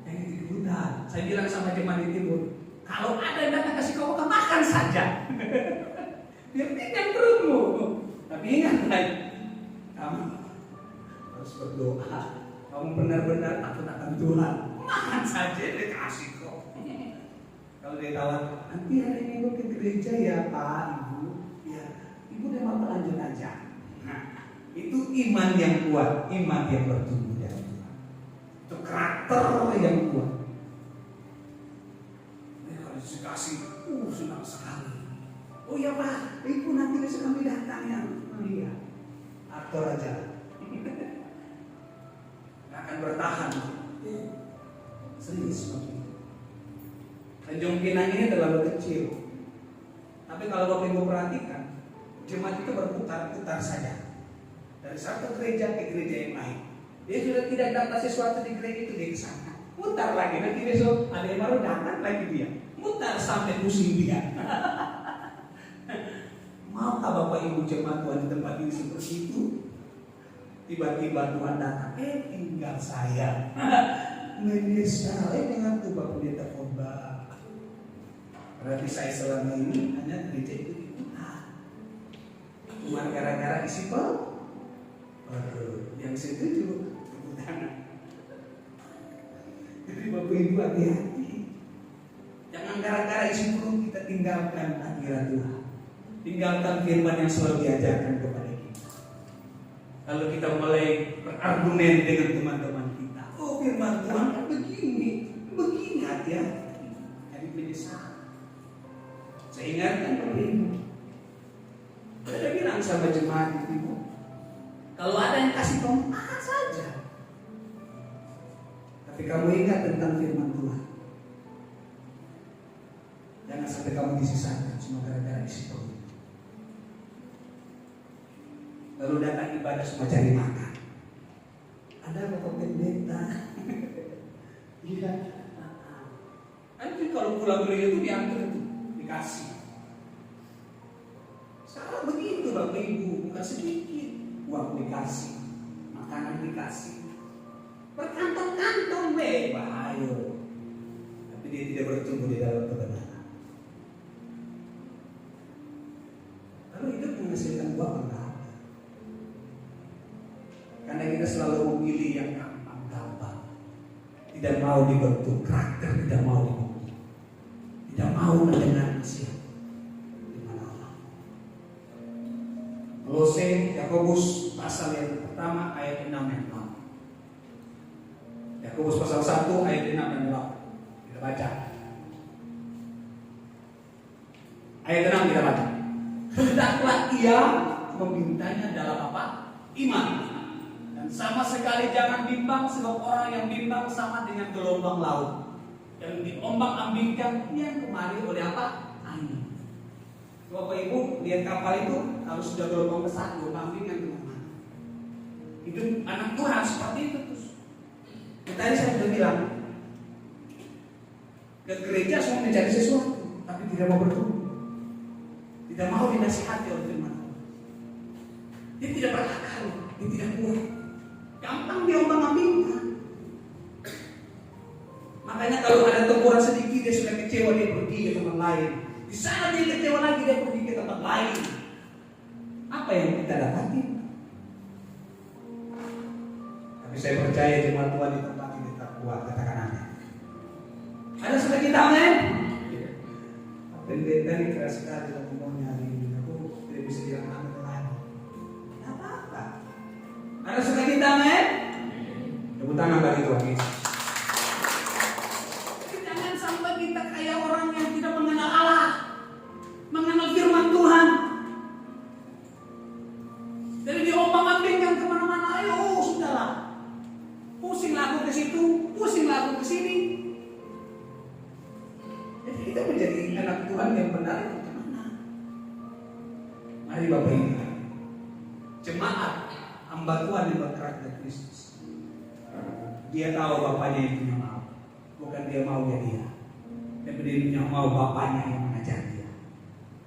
Jangan ikut-ikutan. Saya bilang sama jemaat di Timur, kalau ada yang datang kasih kau makan saja. Biar kenyang perutmu. Tapi ingat baik, kamu harus berdoa. Kamu benar-benar takut akan Tuhan. Makan saja dikasih kok. Kalau dia tawar, nanti hari Minggu ke gereja ya Pak, Ibu. Ya, Ibu udah mau lanjut aja. Nah, itu iman yang kuat, iman yang bertumbuh dalam Tuhan. Itu karakter yang kuat. Kasih, senang sekali. Oh ya Pak, Ibu nanti besok kami datang ya. Oh iya, aktor aja. Nggak akan bertahan. Serius Bapak. Tanjung Pinang ini terlalu kecil. Tapi kalau Bapak Ibu perhatikan, jemaat itu berputar-putar saja dari satu gereja ke gereja yang lain. Dia sudah tidak dapat sesuatu di gereja itu dia kesana. Putar lagi, nanti besok ada yang baru datang lagi dia. Mutar sampai pusing dia. Maukah Bapak Ibu jemaat Tuhan di tempat ini seperti itu? Tiba-tiba Tuhan datang, tinggal saya. Menyesal, dengan tuh Bapak Pendeta khotbah. Berarti saya selama ini hanya gereja itu cuma gara-gara isi bau. Yang setuju tepuk tangan. Jadi Bapak Ibu hati-hati. Jangan gara-gara isi perut kita tinggalkan hadirat Tuhan. Tinggalkan firman yang selalu diajarkan kepada kita. Kalau kita mulai berargumen dengan teman-teman kita, firman Tuhan kan begini hati-hati. Jadi menyesal. Saya ingatkan Bapak Ibu. Saya bilang sama jemaat Ibu, kalau ada yang kasih tahu, saja. Tapi kamu ingat tentang firman Tuhan. Jangan sampai kamu disisakan cuma gara-gara isi perut. Lalu datang ibadah semua cari makan. Ada Bapak Pendeta. Iya. Nanti kalau pulang gereja itu diambil itu, dikasih. Sekarang begitu Bapak Ibu, bukan sedikit. Uang dikasih, makanan dikasih, berkantong-kantong bahaya. Tapi dia tidak bertumbuh di dalam kebenaran. Kalau hidup menghasilkan uang enggak ada. Karena kita selalu memilih yang gampang-gampang. Tidak mau dibentuk karakter, tidak mau dibentuk, tidak mau mendengar nasihat. Kolose Yakobus pasal yang pertama ayat 6 dan 6. Yakobus pasal 1 ayat 6 dan 8. Kita baca. Ayat 6 kita baca. Hendaklah ia memintanya dalam apa? Iman. Dan sama sekali jangan bimbang, sebab orang yang bimbang sama dengan gelombang laut yang diombang-ambingkan yang kemari oleh apa? Angin. Bapak Ibu lihat kapal itu kalau sudah gelombang besar, gelombang ringan kemana-mana. Hidup anak Tuhan seperti itu terus. Tadi saya sudah bilang, ke gereja semua mencari sesuatu, tapi tidak mau bertumbuh, tidak mau dinasihati oleh firman Allah. Dia tidak berakal, dia tidak kuat, gampang diombang-ambingkan. Makanya kalau ada teguran sedikit dia sudah kecewa, dia pergi ke tempat lain. Di sana dia kecewa lagi, dia pergi ke tempat lain. Apa yang kita dapati? Tapi saya percaya jemaat Tuhan di tempat ini tetap kuat, katakan amin. Ada sudah kita amin? Pendeta ini keras sekali dalam ngomongnya hari ini. Aku tidak bisa bilang amin lagi. Tidak apa-apa. Ada sudah kita amin? Tepuk tangan bagi Tuhan Yesus. Jangan sampai kita kayak orang yang tidak mengenal Allah, mengenal firman Tuhan. Jadi diombang-ambingkan kemana-mana, ayo sudahlah. Pusinglah aku ke situ, pusinglah aku ke sini. Jadi kita menjadi anak Tuhan yang benar itu kemana? Mari Bapak Ibu, jemaat hamba Tuhan yang berkarakter Kristus. Dia tahu bapaknya yang punya mau, bukan dia maunya dia. Tapi dia punya mau bapaknya yang mengajar dia.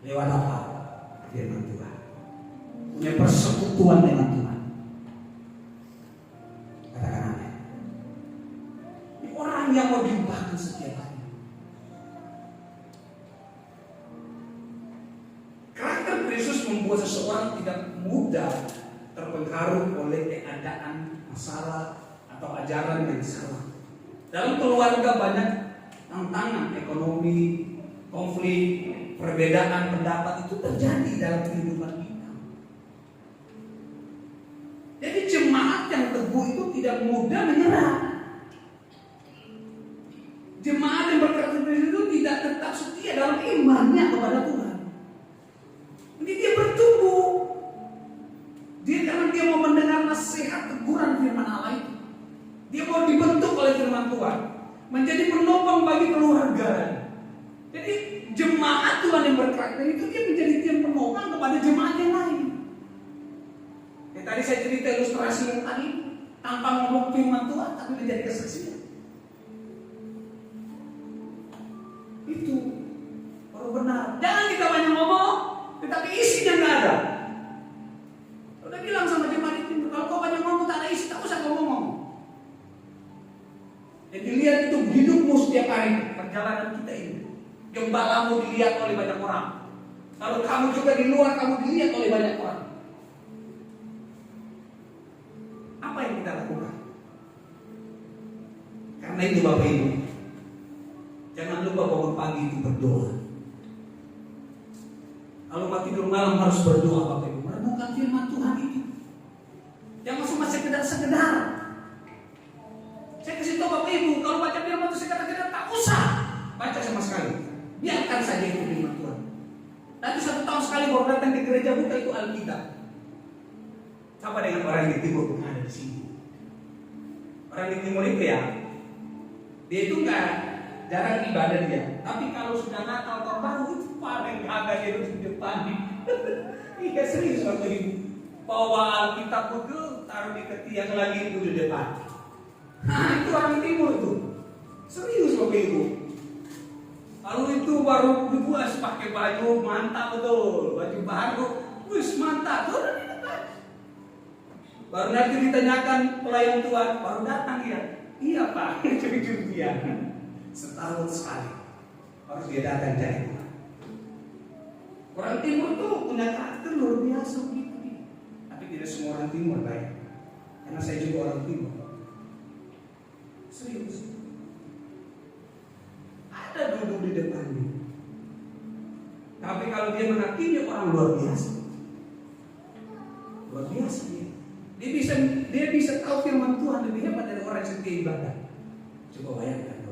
Lewat apa? Firman Tuhan. Punya persekutuan dengan Tuhan. Katakan amin. Ini orang yang mau diubahkan setiap hari. Karakter Kristus membuat seseorang tidak mudah terpengaruh oleh keadaan, masalah, atau ajaran yang salah. Dalam keluarga banyak tantangan ekonomi, konflik, perbedaan pendapat itu terjadi dalam kehidupan kita. Jadi jemaat yang teguh itu tidak mudah menyerah. Jemaat yang berkarakter itu tidak tetap setia dalam imannya kepada Tuhan. Jadi dia bertumbuh. Karena dia mau mendengar nasihat teguran firman Allah itu. Dia mau dibentuk oleh firman Tuhan, menjadi penopang bagi keluarga. Jadi jemaat Tuhan yang berkarakter itu dia menjadi tiang penopang kepada jemaat yang lain. Tadi saya cerita ilustrasi yang tadi, tanpa ngomong firman Tuhan tapi menjadi kesaksian. Itu baru benar. Jangan kita banyak ngomong, tetapi isinya nggak ada. Udah bilang sama jemaat itu, kalau kau banyak ngomong tak ada isi, tak usah kau ngomong. Yang dilihat itu hidupmu setiap hari, perjalanan kita ini. Gembalamu dilihat oleh banyak orang. Kalau kamu juga di luar, kamu dilihat oleh banyak orang. Apa yang kita lakukan? Karena itu Bapak Ibu, jangan lupa bangun pagi itu berdoa. Kalau mau tidur malam harus berdoa Bapak Ibu, merenungkan firman Tuhan itu. Jangan cuma sekedar. Saya kasih tahu Bapak Ibu, kalau baca firman itu sekedar tak usah baca sama sekali. Biarkan saja itu firman Tuhan. Nanti 1 tahun sekali baru datang ke gereja, buka itu Alkitab. Sama dengan orang di timur yang ada di sini. Orang di timur itu ya, dia itu nggak jarang ibadah dia. Tapi kalau sudah Natal tahun baru itu paling agak dia di depan. Iya serius Bapak Ibu. Bawa Alkitab itu taruh di ketiak lagi itu di depan. Nah itu orang timur itu. Serius Bapak Ibu. Lalu itu baru dibuat pakai baju mantap betul, baju baru, wis mantap tuh di depan. Baru nanti ditanyakan pelayan Tuhan, baru datang dia. Iya Pak, jujur dia. Setahun sekali harus dia datang cari Tuhan. Orang timur tuh punya karakter luar biasa begitu. Tapi tidak semua orang timur baik. Karena saya juga orang timur. Serius. Ada duduk di depannya. Tapi kalau dia menghakimi orang luar biasa. Luar biasa dia. Dia bisa tahu firman Tuhan lebih hebat dari orang yang setia ibadah. Coba bayangkan.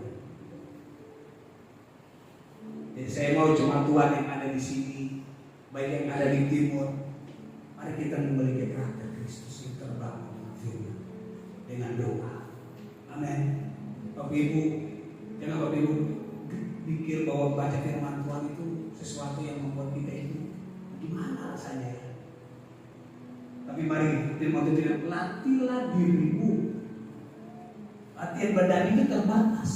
Jadi saya mau cuma Tuhan yang ada di sini, baik yang ada di timur. Mari kita memiliki karakter Kristus yang terbangun dengan firman, dengan doa. Amin. Bapak Ibu, jangan Bapak Ibu pikir bahwa baca firman Tuhan itu sesuatu yang membuat kita itu gimana rasanya. Tapi mari firman Tuhan bilang, latihlah dirimu. Latihan badan itu terbatas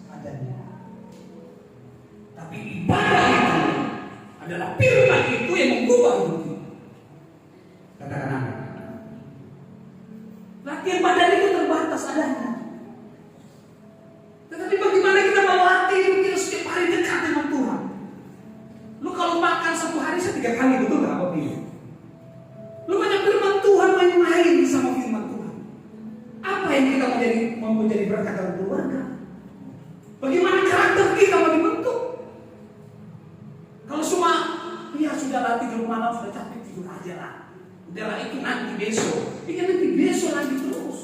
adanya. Tapi ibadah itu adalah firman itu yang mengubah hidup kita. Katakan amin. Latihan badan itu terbatas adanya. Tetapi bagaimana kita melatih hidup kita setiap hari dekat dengan Tuhan? Lu kalau makan 1 hari 3 kali, betul nggak Bapak Ibu? Lu banyak firman Tuhan, main-main sama firman Tuhan. Apa yang kita mau menjadi berkat dalam keluarga? Bagaimana karakter kita mau dibentuk? Kalau semua, ya sudah latih di rumah, sudah capek tidur aja lah. Udahlah itu nanti besok. Ini nanti besok lagi terus.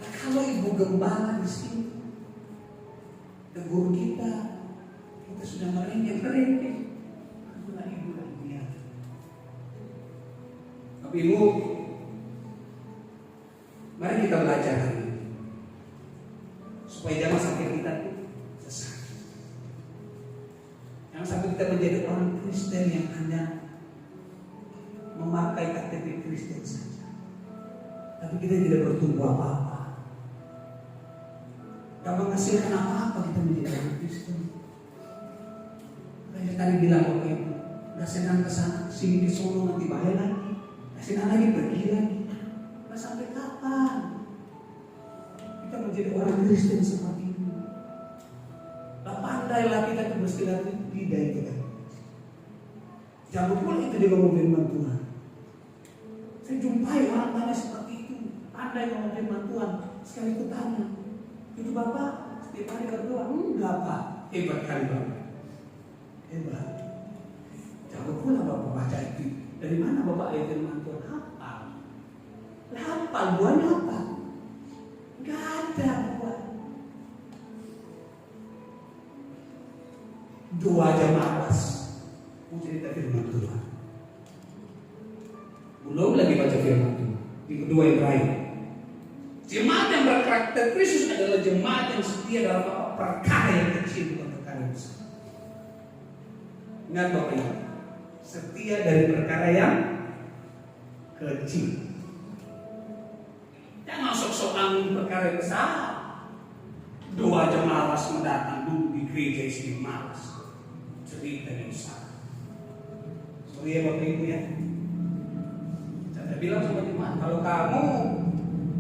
Nah, kalau ibu gembala di sini tegur kita sudah merengek. Itulah ibu yang mulia. Tapi ibu, mari kita belajar hari ini supaya jangan sampai kita sesat. Jangan sampai kita menjadi orang Kristen yang hanya memakai KTP Kristen saja, tapi kita tidak bertumbuh apa-apa, tak menghasilkan apa-apa kita menjadi orang Kristen. Kayak tadi bilang Bapak Ibu, udah senang kesana, sini di Solo nanti bahaya lagi, senang lagi pergi lagi. Nah sampai kapan kita menjadi orang Kristen seperti ini? Tak pandailah kita bersilat lidah kita. Jangan pula itu dia ngomong firman Tuhan. Saya jumpai orang tanya seperti itu, pandai ngomong firman Tuhan. Sekali itu tanya, itu Bapak setiap hari berdoa? Enggak Pak. Hebat kali Bapak. Hebat. Jangan pula Bapak baca itu. Dari mana Bapak ayat firman Tuhan? Hafal. Hafal, buahnya apa? Enggak ada buah. Doa aja malas. Mau cerita firman Tuhan. Belum lagi baca firman Tuhan. Yang kedua yang terakhir, jemaat yang berkarakter Kristus adalah jemaat yang setia dalam perkara yang kecil, bukan perkara yang besar. Ingat Bapak Ibu, setia dari perkara yang kecil. Jangan sok-sokan perkara yang besar. Doa aja malas mendatang, duduk di gereja istri malas. Cerita yang besar. Sorry ya Bapak Ibu ya. Saya bilang sama jemaat, kalau kamu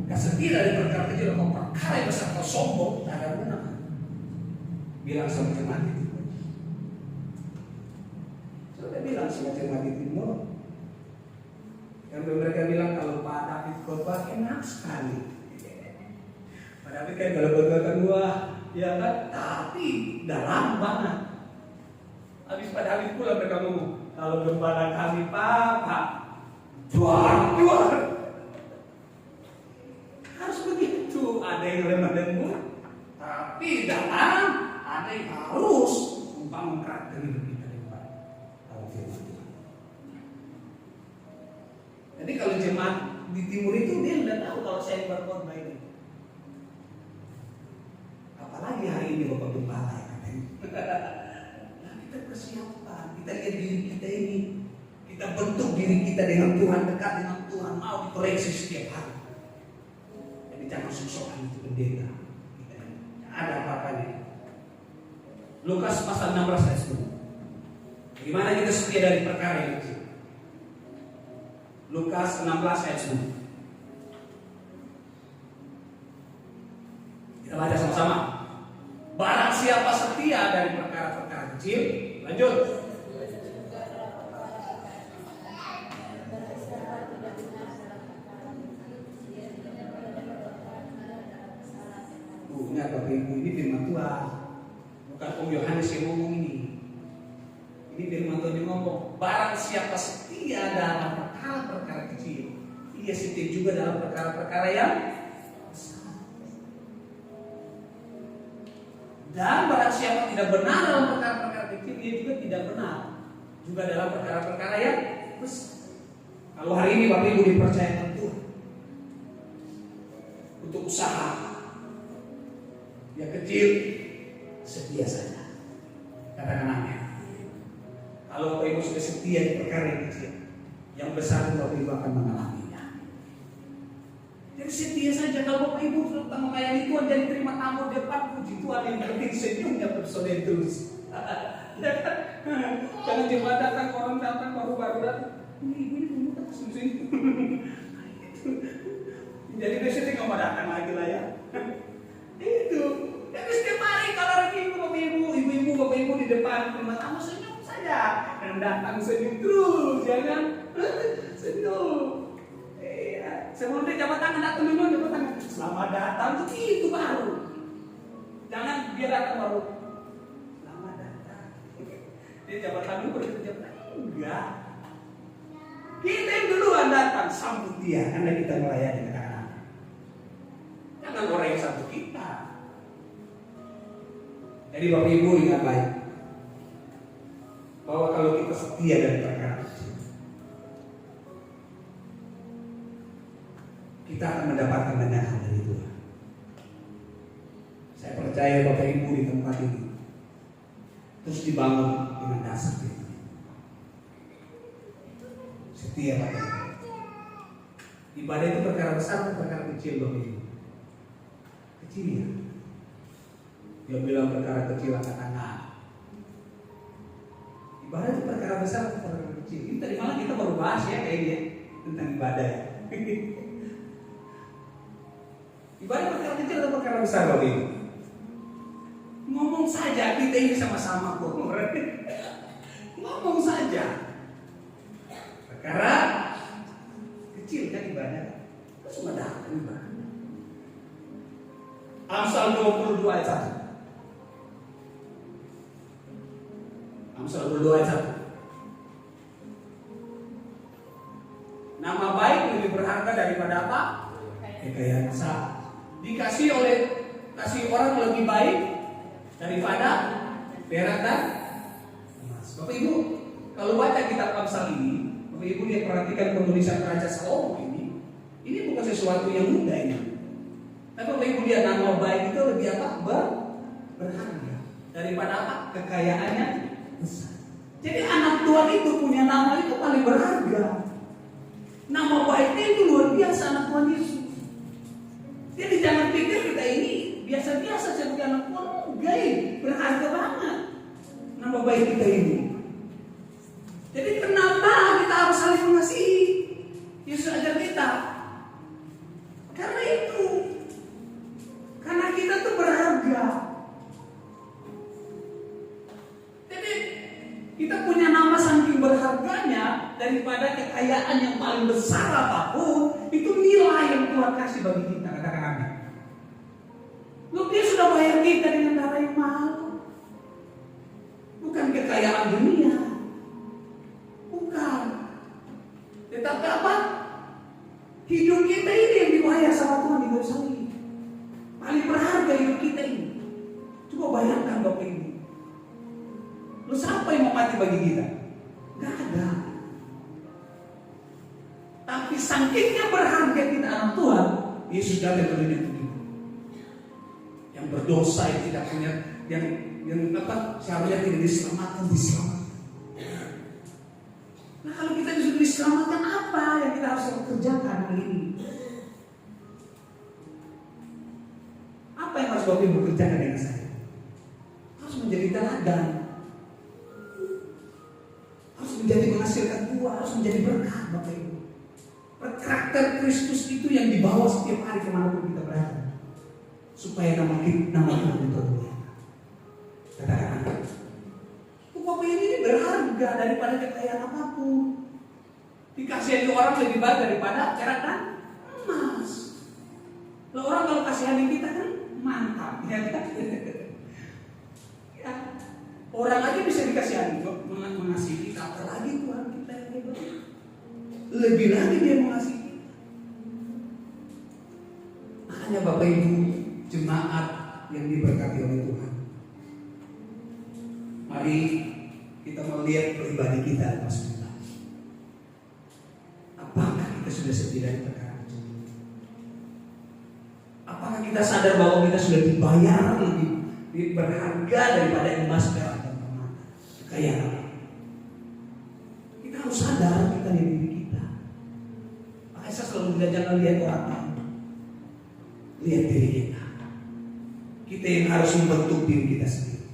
gak setia dari perkara kecil, kau perkara yang besar kau sombong, tak ada guna. Bilang sama jemaat itu. Sudah bilang sama jemaat itu, yang mereka bilang kalau Pak David khotbah enak sekali. Pak David kan kalau khotbah kan wah, ya kan, tapi dalam banget. Habis Pak David pulang mereka ngomong, kalau gembala kami Pak, jual. Harus begitu, ada yang lemah lembut, tapi dalam ada yang harus membangun karakter hidup kita depan. Jadi kalau jemaat di timur itu dia tidak tahu kalau saya berkhotbah ini. Apalagi hari ini Bapak Gembala ya katanya. Nah, kita persiapan, kita lihat diri kita ini, kita bentuk diri kita dengan Tuhan, dekat dengan Tuhan, mau dikoreksi setiap hari. Jadi jangan sok-sokan itu pendeta. Ada apa-apanya. Lukas pasal 16 ayat 10. Bagaimana kita setia dari perkara yang kecil? Lukas 16 ayat 10. Kita baca sama-sama. Barang siapa setia dari perkara-perkara kecil, lanjut. Ingat Bapak Ibu, ini firman Tuhan, bukan Om Yohanes yang ngomong ini. Ini firman Tuhan yang ngomong, barang siapa setia dalam perkara-perkara kecil, ia setia juga dalam perkara-perkara yang besar. Dan barang siapa tidak benar dalam perkara-perkara kecil, ia juga tidak benar juga dalam perkara-perkara yang besar. Kalau hari ini Bapak Ibu dipercayakan Tuhan untuk usaha yang kecil, setia saja. Katakan amin. Kalau Bapak Ibu sudah setia di perkara yang kecil, yang besar Bapak Ibu akan mengalaminya. Jadi setia saja. Kalau Bapak Ibu tentang melayani Tuhan, jadi terima tamu depan, puji Tuhan yang penting senyumnya bersolek terus. Ya kan? Jangan cuma datang, orang datang baru datang. Ini ibu ini dulu tak senyum. Jadi besoknya nggak mau datang lagi lah ya. Itu. Tapi setiap hari kalau hari Minggu Bapak Ibu, ibu-ibu Bapak Ibu di depan rumah tamu senyum saja. Dan datang senyum terus, jangan senyum. Sebelum dia jabat tangan datang dulu, jabat tangan. Selamat datang, itu baru. Jangan dia datang baru. Selamat datang. Dia jabat tangan dulu, baru jabat tangan. Enggak. Kita yang duluan datang, sambut dia karena kita melayani anak-anak. Jangan orang yang sambut kita. Jadi Bapak Ibu ingat baik bahwa kalau kita setia dari perkara kecil, kita akan mendapatkan banyak hal dari Tuhan. Saya percaya Bapak Ibu di tempat ini terus dibangun dengan dasar itu. Setia Bapak Ibu. Ibadah itu perkara besar atau perkara kecil Bapak Ibu? Kecil ya. Dia bilang perkara kecil angkat tangan. Ibadah itu perkara besar atau perkara kecil? Ini tadi malam kita baru bahas ya kayaknya tentang ibadah ya. Ibadah perkara kecil atau perkara besar Bapak Ibu? Ngomong saja kita ini sama-sama kok. Ngomong saja. Perkara kecil kan ibadah. Cuma datang ibadah. Amsal 22 ayat 1. Amsal 22 ayat 1. Nama baik lebih berharga daripada apa? Kekayaan besar. Dikasih orang lebih baik daripada perak dan emas. Bapak Ibu, kalau baca kitab Amsal ini, Bapak Ibu lihat perhatikan penulisan Raja Salomo ini bukan sesuatu yang mudah ini. Tapi Bapak Ibu lihat nama baik itu lebih apa? Berharga daripada apa? Kekayaannya besar. Jadi anak Tuhan itu punya nama itu paling berharga. Nama baiknya itu luar biasa anak Tuhan Yesus. Jadi jangan pikir kita ini biasa-biasa sebagai anak Tuhan, gaib, berharga banget nama baik kita ini. Jadi kenapa saling mengasihi. Yesus ajar kita. Karena itu, karena kita tuh berharga. Jadi kita punya nama saking berharganya, daripada kekayaan yang paling besar apapun, itu nilai yang Tuhan kasih bagi kita. Katakan amin. Loh, dia sudah bayar kita dengan darah yang mahal. Bukan kekayaan dunia. Bukan. Tetapi apa? Hidup kita ini yang dibayar sama Tuhan di Yerusalem. Paling berharga hidup kita ini. Coba bayangkan Bapak Ibu. Lu siapa yang mau mati bagi kita? Gak ada. Tapi sakitnya berharga kita anak Tuhan, Yesus datang ke dunia itu. Yang berdosa, yang tidak punya, yang apa? Seharusnya tidak diselamatkan. Nah, kalau kita disuruh diselamatkan, apa yang kita harus kerjakan hari ini? Apa yang harus Bapak Ibu kerjakan dengan saya? Harus menjadi teladan. Harus menjadi menghasilkan buah, harus menjadi berkat Bapak Ibu. Karakter Kristus itu yang dibawa setiap hari kemanapun kita berada, supaya nama Tuhan ditermukan. Katakan, Bapak ini berharga daripada kekayaan apapun. Dikasihani orang lebih baik daripada perak dan emas. Lah orang kalau kasihani kita kan mantap, ya kan? Ya. Orang aja bisa dikasihani, mengasihi kita, apalagi Tuhan kita yang hebat. Lebih lagi dia mengasihi kita. Makanya Bapak Ibu jemaat yang diberkati oleh Tuhan, mari kita melihat pribadi kita masing-masing. Apakah kita sudah setia dari perkara itu? Apakah kita sadar bahwa kita sudah dibayar lebih berharga daripada emas, perak, dan permata? Kekayaan. Kita harus sadar kita di diri kita. Makanya saya selalu bilang jangan lihat orang lain, lihat diri kita. Kita yang harus membentuk diri kita sendiri.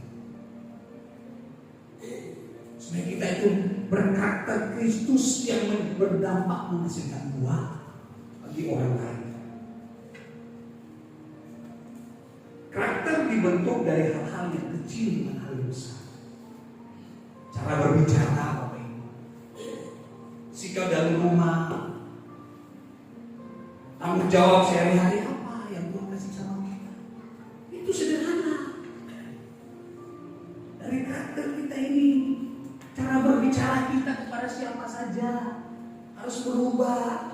Supaya kita itu berkarakter Kristus yang berdampak menghasilkan buah bagi orang lain. Karakter dibentuk dari hal-hal yang kecil dengan hal yang besar. Cara berbicara Bapak Ibu, sikap dalam rumah, tanggung jawab sehari-hari apa yang Tuhan kasih sama kita. Itu sederhana. Dari karakter kita ini, cara berbicara kita kepada siapa saja harus berubah.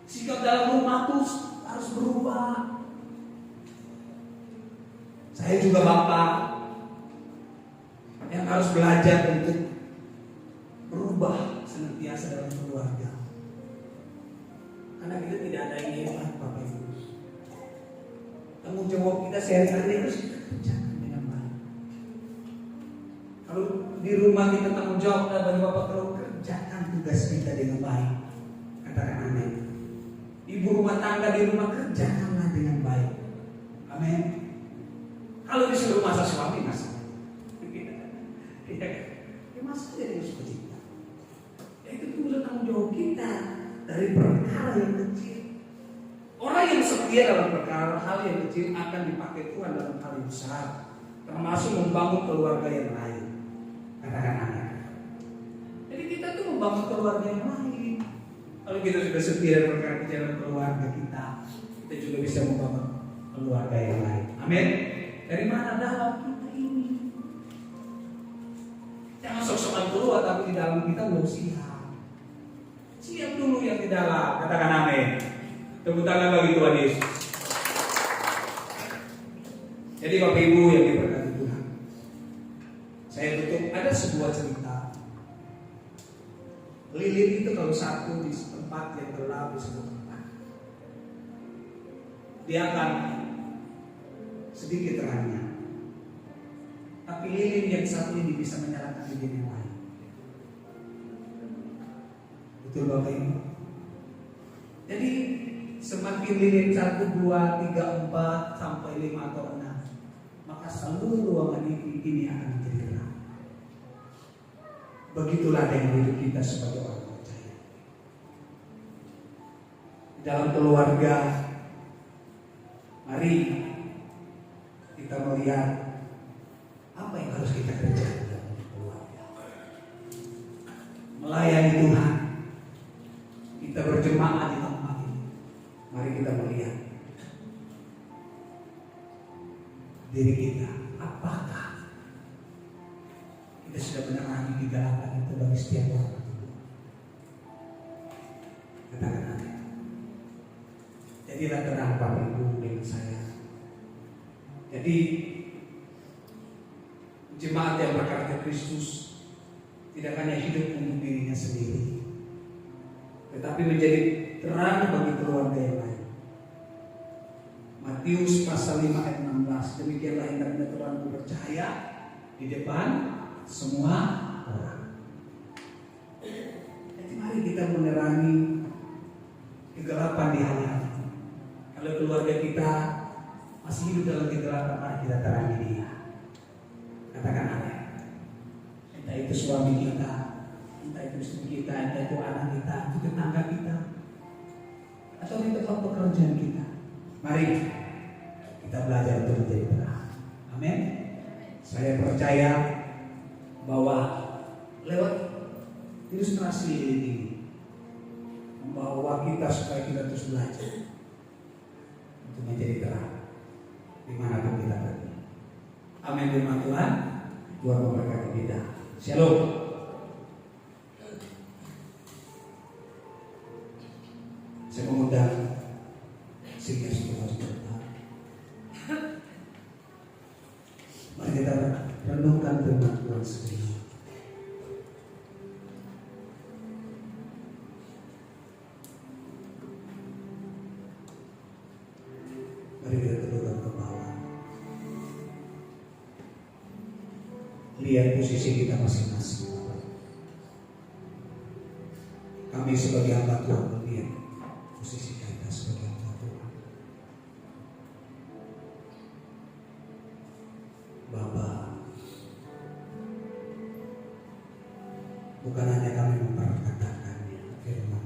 Sikap dalam rumah itu harus berubah. Saya juga bapak yang harus belajar untuk berubah senantiasa dalam keluarga. Karena kita tidak ada yang hebat Bapak Ibu. Tanggung jawab kita sehari-hari harus kita kerjakan dengan baik. Kalau di rumah kita tanggung jawab bagi Bapak, kalau kerjakan tugas kita dengan baik. Katakan amin. Ibu rumah tangga di rumah kerjakanlah dengan baik. Amin. Kalau disuruh masak suami, masak. Ya masak jadi suka kita. Ya itu udah tanggung jawab kita dari perkara yang kecil. Orang yang setia dalam perkara hal yang kecil akan dipakai Tuhan dalam hal yang besar, termasuk membangun keluarga yang lain. Katakan amin. Jadi kita tuh membangun keluarga yang lain. Kalau kita sudah setia dalam perkara kecil dalam keluarga kita juga bisa membangun keluarga yang lain. Amin. Dari mana dalam kita ini? Jangan sok-sokan keluar tapi di dalam kita belum siap. Siap dulu yang di dalam. Katakan amin. Tepuk tangan bagi Tuhan Yesus. Jadi Bapak Ibu yang diberkati Tuhan, saya tutup ada sebuah cerita. Lilin itu kalau satu di tempat yang gelap di sebuah tempat, dia akan sedikit terangnya. Tapi lilin yang satu ini bisa menyalakan lilin yang lain. Betul Bapak Ibu? Jadi semakin lilin 1, 2, 3, 4 sampai 5 atau 6, maka seluruh ruangan ini akan menjadi terang. Begitulah dengan hidup kita sebagai orang percaya. dalam keluarga. Mari kita melihat apa yang harus kita kerjakan dalam keluarga. Melayani Tuhan. Kita berjemaah di tempat ini. Mari kita melihat diri kita. Apakah kita sudah menerangi digalakan itu bagi setiap orang? Katakan amin. Jadilah terang Bapak Ibu dengan saya. Jadi jemaat yang berkata Kristus tidak hanya hidup untuk dirinya sendiri, tetapi menjadi terang bagi keluarga yang lain. Matius pasal 5 ayat 16, demikianlah hendaknya terangmu bercahaya di depan semua orang. Jadi mari kita menerangi kegelapan di hari-hari. Kalau keluarga kita masih hidup dalam kegelapan, mari kita terangi dia. Katakan amin. Entah itu suami kita, entah itu istri kita, entah itu anak kita, itu tetangga kita, atau di tempat pekerjaan kita. Mari kita belajar untuk menjadi terang. Amin. Saya percaya bahwa lewat ilustrasi ini membawa kita supaya kita terus belajar untuk menjadi terang dimanapun kita berada. Amin. Firman Tuhan, Tuhan memberkati kita. Shalom. Saya mengundang sehingga semua sebentar. Mari kita renungkan firman Tuhan sendiri. Mari kita tundukkan ke bawah. Lihat posisi kita masing-masing. Kami sebagai hamba Tuhan melihat posisi kita sebagai hamba Tuhan. Bapa, bukan hanya kami memperkatakannya firman,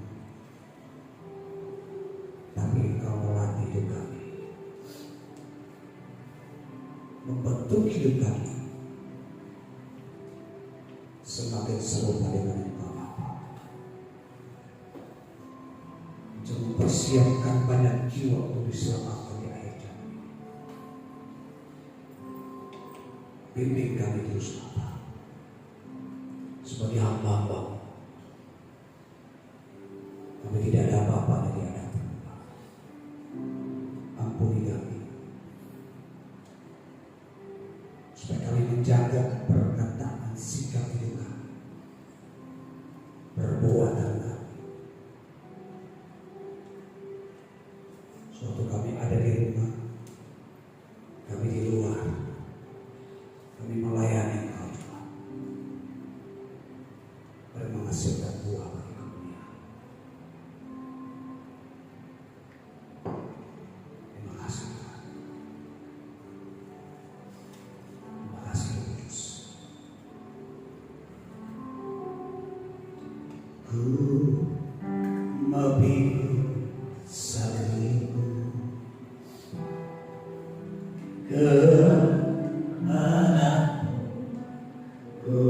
tapi Engkau melatih hidup kami, membentuk hidup kami semakin serupa dengan Engkau Bapa, untuk mempersiapkan banyak jiwa untuk diselamatkan di akhir zaman. Bimbing kami terus Bapa, sebagai hamba-Hamba. Kami tidak ada apa-apa dari hadapan Bapa. Ampuni kami, supaya kami menjaga perkataan sikap hidup kami, perbuatan kami. Suatu kami ada di rumah, kami di luar, kami melayani Engkau Tuhan, dan menghasilkan buah bagi kemuliaan. Terima kasih Tuhan. Terima kasih Roh Kudus. Ku mabikku salibmu, kemana ku